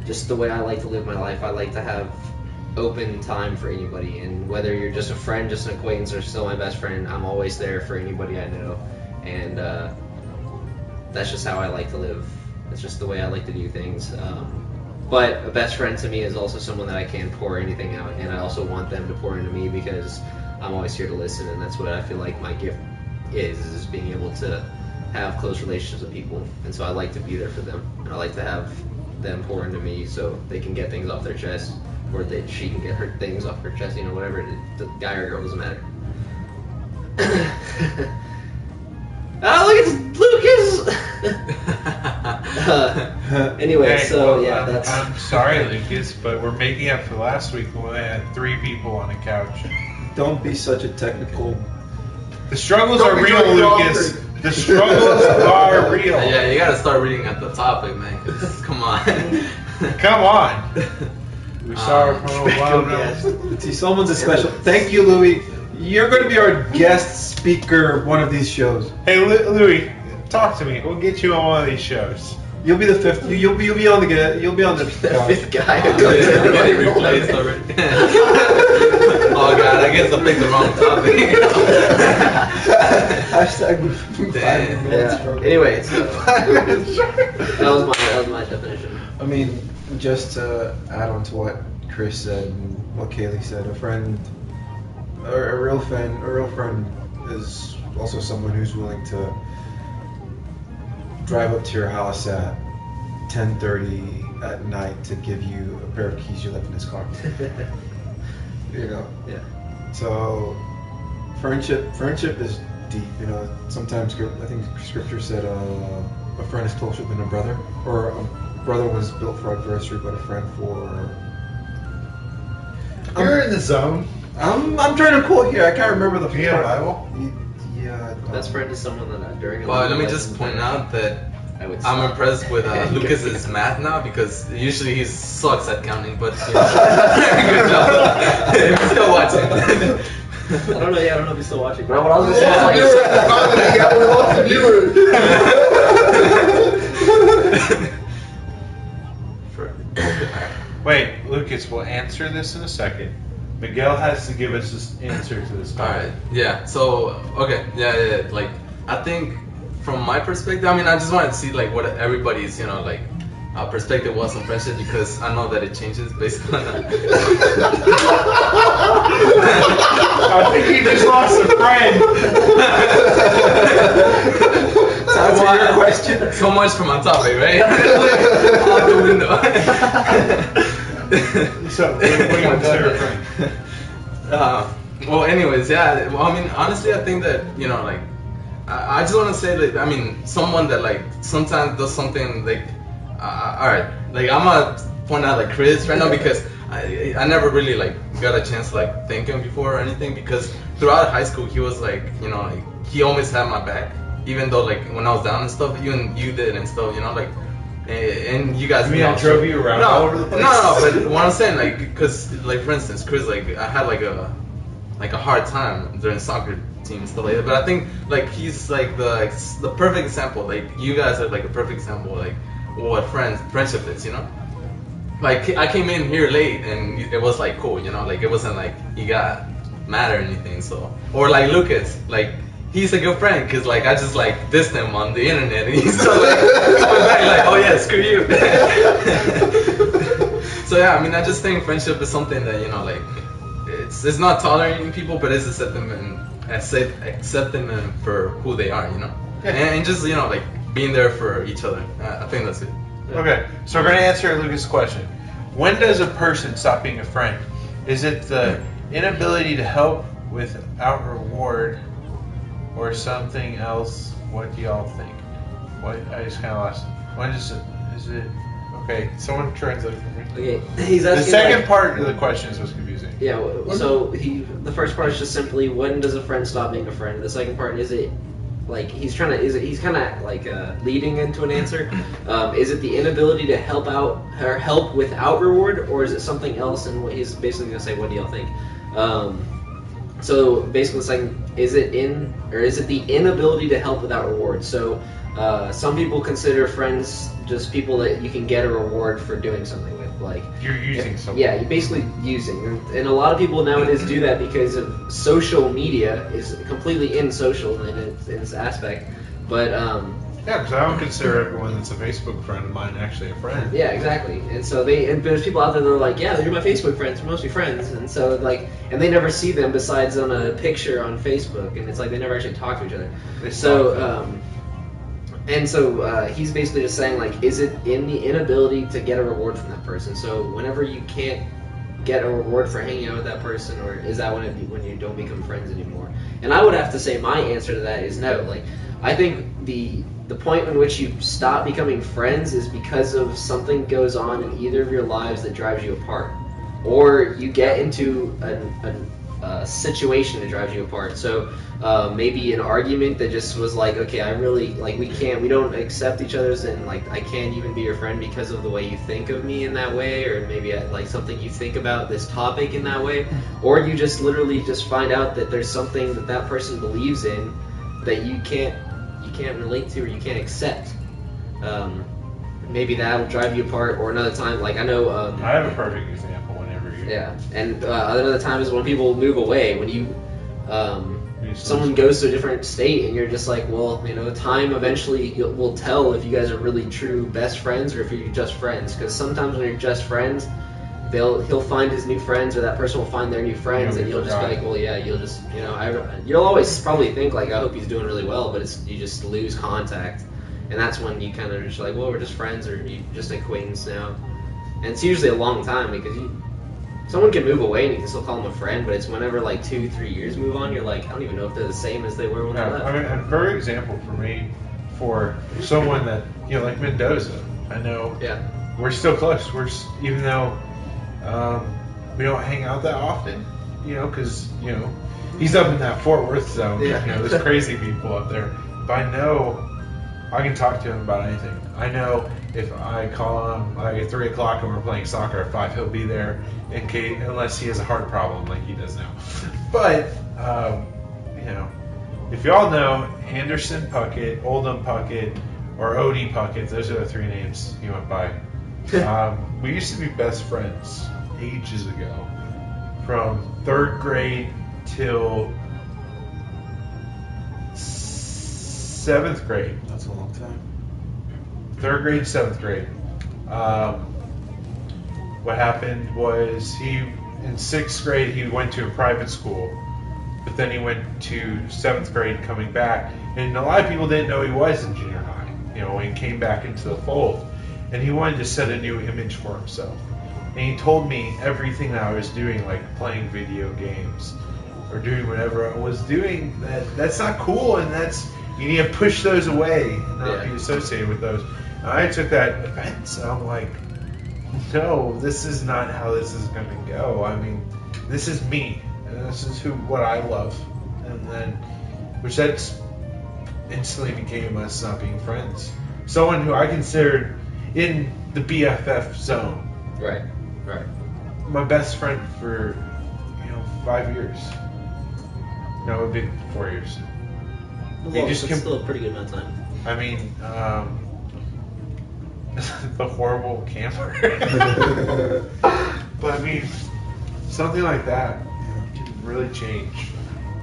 just the way I like to live my life, I like to have open time for anybody, and whether you're just a friend, just an acquaintance, or still my best friend, I'm always there for anybody I know, and that's just how I like to live. That's just the way I like to do things. But a best friend to me is also someone that I can pour anything out, and I also want them to pour into me because I'm always here to listen, and that's what I feel like my gift is being able to have close relationships with people, and so I like to be there for them, and I like to have them pour into me so they can get things off their chest, or that she can get her things off her chest, you know, whatever, the guy or girl doesn't matter. Oh, look, it's Lucas! Anyway, Hey, so well, yeah, that's... I'm sorry, Lucas, but we're making up for last week when I had 3 people on a couch. Don't be such a technical. The struggles Don't are be real, Johnny Lucas. Crawford. The struggles are real. Yeah, you gotta start reading at the topic, man. 'Cause come on. Come on. We saw her from a while Yes. now. See, someone's a special. Thank you, Louis. You're going to be our guest speaker of one of these shows. Hey, Louis, talk to me. We'll get you on one of these shows. You'll be the fifth. You'll be on the. You'll be on the. Fifth guy. Everybody replaced already. Oh god, I guess I picked the wrong topic. Hashtag Damn. Yeah. Anyway, so that was my definition. I mean, just to add on to what Chris said and what Kaylee said, a friend, a real friend is also someone who's willing to drive up to your house at 10:30 at night to give you a pair of keys you left in his car. You know. Yeah. So, friendship is deep. You know, sometimes I think Scripture said a friend is closer than a brother, or a brother was built for adversary, but a friend for. You're in the zone. I'm trying to quote here. I can't remember the. Do you have a Bible? Yeah. Best friend is someone that during. Well, let me just point out that I'm impressed with Lucas's math now because usually he sucks at counting, but you know, good job. I'm still watching. I don't know. Yeah, I don't know if he's still watching. But what I was gonna say Yeah, is we were at the time that we got lots of viewers. Wait, Lucas, we'll answer this in a second. Miguel has to give us this answer to this. All right. Yeah. So okay. Yeah. Like I think from my perspective, I mean, I just wanted to see like what everybody's like perspective was on friendship because I know that it changes based on. I think he just lost a friend. To answer your question. So much from my topic, right? Out the window. So, what do you consider a friend? Well, anyways, yeah. Well, I mean, honestly, I think that like, I just want to say that I mean, someone that like sometimes does something like, all right, like I'm gonna point out like Chris right now because I never really like got a chance to like thank him before or anything because throughout high school he was like like he always had my back even though like when I was down and stuff even you did and stuff like. And you guys. You mean I drove you around all over the place? No, but what I'm saying, like, because, like, for instance, Chris, like, I had like a hard time during soccer team and stuff like that. But I think like he's like the perfect example. Like you guys are like a perfect example, like what friendship is, Like I came in here late and it was like cool, like it wasn't like you got mad or anything. So or like Lucas, like. He's a good friend because like I just like dissed him on the internet and he's still like went back like oh yeah screw you. So yeah, I mean I just think friendship is something that like it's not tolerating people but it's accepting them for who they are, and just like being there for each other. I think that's it. Okay, so we're gonna answer Lucas' question. When does a person stop being a friend? Is it the inability to help without reward? Or something else? What do y'all think? What I just kind of lost. When is it? Okay? Someone translate for me. Okay, he's asking. The second part of the question is what's confusing. Yeah. So the first part is just simply when does a friend stop being a friend? The second part is it like he's kind of like leading into an answer. Is it the inability to help out or help without reward, or is it something else? And what he's basically gonna say, what do y'all think? So basically saying, is it the inability to help without reward? So some people consider friends just people that you can get a reward for doing something with, like you're using something. Yeah, you're basically using, and a lot of people nowadays do that because of social media is completely in social in its aspect, but yeah, because I don't consider everyone that's a Facebook friend of mine actually a friend. Yeah, exactly. And so there's people out there that are like, yeah, they're my Facebook friends, we're mostly friends, and so like, and they never see them besides on a picture on Facebook, and it's like they never actually talk to each other. He's basically just saying like, is it in the inability to get a reward from that person? So whenever you can't get a reward for hanging out with that person, or is that when you don't become friends anymore? And I would have to say my answer to that is no. Like, I think the point in which you stop becoming friends is because of something goes on in either of your lives that drives you apart, or you get into a situation that drives you apart. So maybe an argument that just was like, okay, I really like we don't accept each other's, and like I can't even be your friend because of the way you think of me in that way, or maybe like something you think about this topic in that way, or you just literally just find out that there's something that person believes in that you can't relate to or you can't accept. Maybe that'll drive you apart. Or another time, like I know I have a perfect example whenever you and another time is when people move away, when you someone goes to a different state and you're just like, well, time eventually will tell if you guys are really true best friends or if you're just friends, because sometimes when you're just friends, he'll find his new friends, or that person will find their new friends, and you'll just be like, well, yeah, you'll just, you'll always probably think like, I hope he's doing really well, but you just lose contact, and that's when you kind of just like, well, we're just friends, or you just acquaintance now, and it's usually a long time because someone can move away and you can still call them a friend, but it's whenever like 2-3 years move on, you're like, I don't even know if they're the same as they were when they left. I mean, a perfect example for me, for someone that like Mendoza, I know. Yeah. We're still close. Even though. We don't hang out that often, because he's up in that Fort Worth zone. Yeah. There's crazy people up there. But I know I can talk to him about anything. I know if I call him like at 3 o'clock and we're playing soccer at 5, he'll be there in case, unless he has a heart problem like he does now. But if y'all know Anderson Puckett, Oldham Puckett, or Odie Puckett, those are the 3 names he went by. We used to be best friends ages ago, from 3rd grade till 7th grade. That's a long time. 3rd grade, 7th grade. What happened was in 6th grade, he went to a private school, but then he went to 7th grade coming back. And a lot of people didn't know he was in junior high, when he came back into the fold. And he wanted to set a new image for himself. And he told me everything that I was doing, like playing video games or doing whatever I was doing, that's not cool, and you need to push those away and not be associated with those. And I took that offense, and I'm like, no, this is not how this is going to go. I mean, this is me, and this is what I love. And then, which that's instantly became us not being friends. Someone who I considered in the BFF zone. Right. My best friend for 5 years. No, it would be 4 years. Well, it's still a pretty good amount of time. I mean, the horrible camper. But I mean, something like that can really change,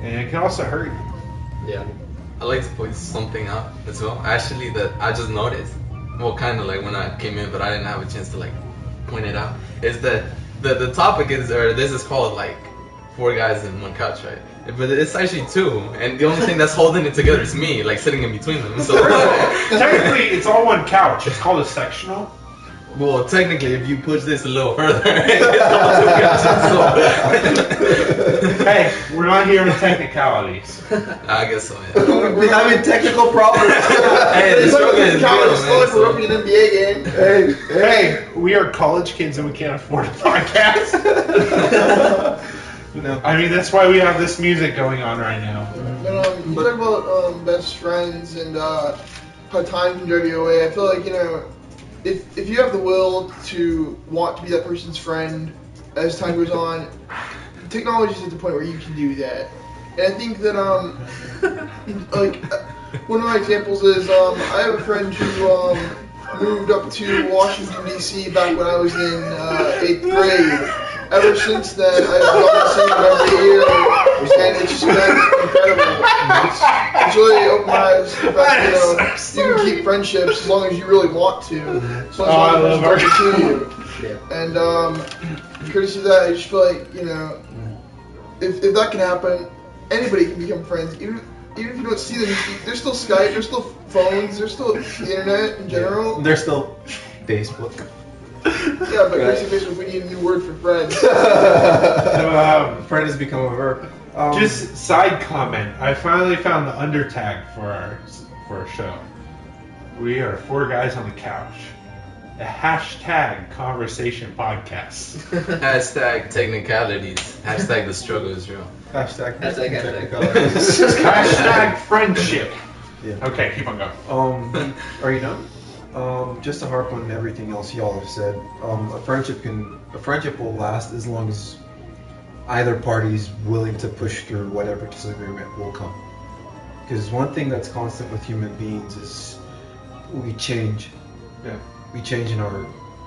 and it can also hurt you. Yeah. I like to point something out as well. Actually, that I just noticed. Well, kind of like when I came in, but I didn't have a chance to like point it out. Is that the topic is, or this is called like 4 guys in 1 couch, right? But it's actually 2, and the only thing that's holding it together is me, like sitting in between them. So technically, it's all 1 couch. It's called a sectional. well, technically, if you push this a little further, it's all 2 couches. So. Hey, we're not here with technicalities. I guess so. Yeah. We're having technical problems. Hey, the struggle is real, man. We're up in an NBA game. Hey, we are college kids and we can't afford a podcast. No. I mean, that's why we have this music going on right now. But you talk about best friends and how time can drive you away. I feel like if you have the will to want to be that person's friend as time goes on, technology is at the point where you can do that. And I think that one of my examples is I have a friend who moved up to Washington D.C. back when I was in 8th grade. Ever since then, I've gone to see him every year, and it's just been incredible. It's really opened my eyes to the fact that you can keep friendships as long as you really want to, as long as one person talking to you. And courtesy of that, I just feel like if that can happen, anybody can become friends. Even if you don't see them, there's still Skype, there's still phones, there's still the internet in general. There's still Facebook. Yeah, but Facebook, we need a new word for friends. So, Friend has become a verb. just side comment. I finally found the undertag for our show. We are 4 guys on the couch. A hashtag conversation podcast. Hashtag technicalities. Hashtag the struggle is real. Hashtag. Hashtag friendship. Yeah. Okay, keep on going. Are you done? Just to harp on everything else y'all have said, a friendship will last as long as either party's willing to push through whatever disagreement will come. Because one thing that's constant with human beings is we change. Yeah. We change in the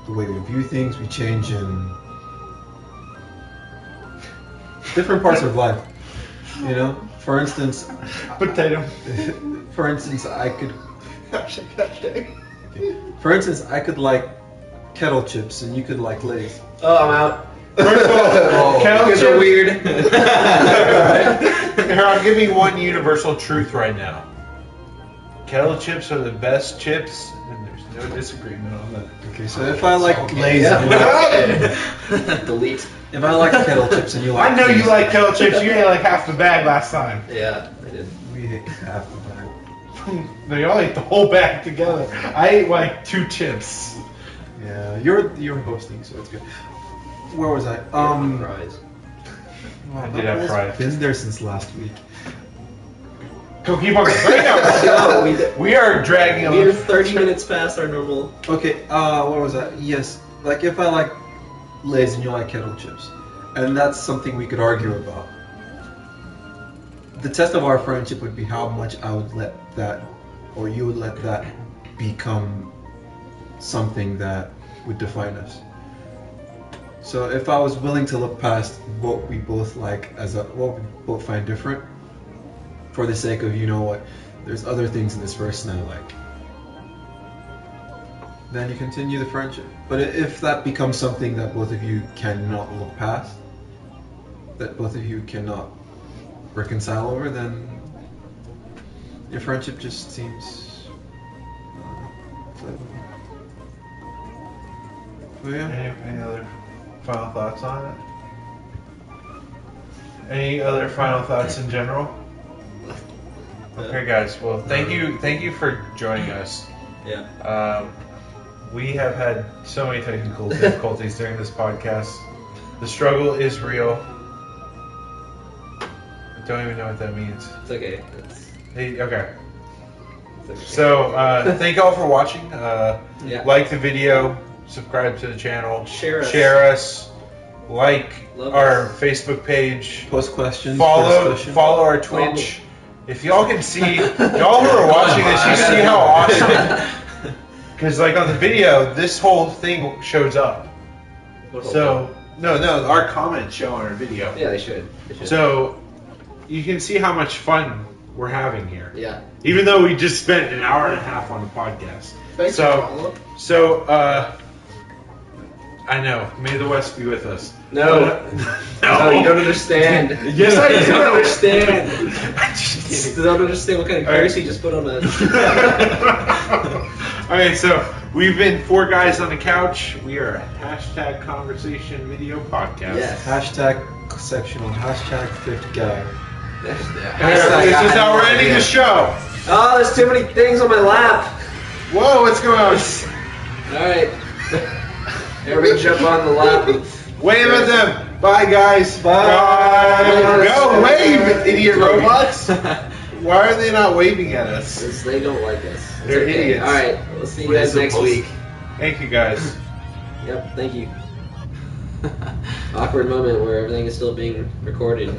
way we view things. We change in different parts of life. For instance, Potato. For instance, I could. Hashtag. For instance, I could like kettle chips and you could like Lay's. Oh, I'm out. First of all, kettle You guys are chips- weird. Here, I'll give you one universal truth right now. Kettle chips are the best chips, and there's no disagreement on that. Okay, so if I like Lay's, Yeah. and you like, Delete. if I like kettle chips and you like, I know you Lay's, like kettle chips. You ate like half the bag last time. Yeah, I did. We ate half of that. No, y'all ate the whole bag together. I ate like 2 chips. Yeah, you're hosting, so it's good. Where was I? Fries. Wow, I did have fries. Been there since last week. Go keep on going. We are dragging We are on. 30 minutes past our normal. Okay, what was that? Yes, like if I like Lay's and you like kettle chips, and that's something we could argue about. The test of our friendship would be how much I would let that, or you would let that become something that would define us. So if I was willing to look past what we both like what we both find different, for the sake of, you know what, there's other things in this person I like, then you continue the friendship. But if that becomes something that both of you cannot look past, that both of you cannot reconcile over, then your friendship just seems flammable. But yeah. Any other final thoughts on it? Any other final thoughts in general? Okay, guys. Well, thank you for joining us. Yeah. We have had so many technical difficulties during this podcast. The struggle is real. I don't even know what that means. It's okay. Hey, okay. It's okay. So, thank y'all for watching. Yeah. Like the video, subscribe to the channel, Share us. like Love our us. Facebook page, Post questions. follow our Twitch. If y'all can see, y'all who are watching this, you see how awesome. Because like on the video, this whole thing shows up. So no, our comments show on our video. Yeah, they should. So you can see how much fun we're having here. Yeah. Even though we just spent an hour and a half on the podcast. Thanks for following. So I know. May the West be with us. No. No, you don't understand. Yes, I You do. don't understand. I'm just kidding. You don't understand what kind of curse you just put on us. Alright, so we've been 4 guys on the couch. We are a hashtag conversation video podcast. Yes. Hashtag sectional. Hashtag fifth guy. This is how we're ending the show. Oh, there's too many things on my lap. Whoa, what's going on? Alright. Everybody jump on the lap. Wave at them. Bye, guys. Bye. Go wave, idiot robots. Why are they not waving at us? Because they don't like us. It's They're okay. idiots. Alright, we'll see you We're guys next supposed- week. Thank you, guys. Yep, thank you. Awkward moment where everything is still being recorded.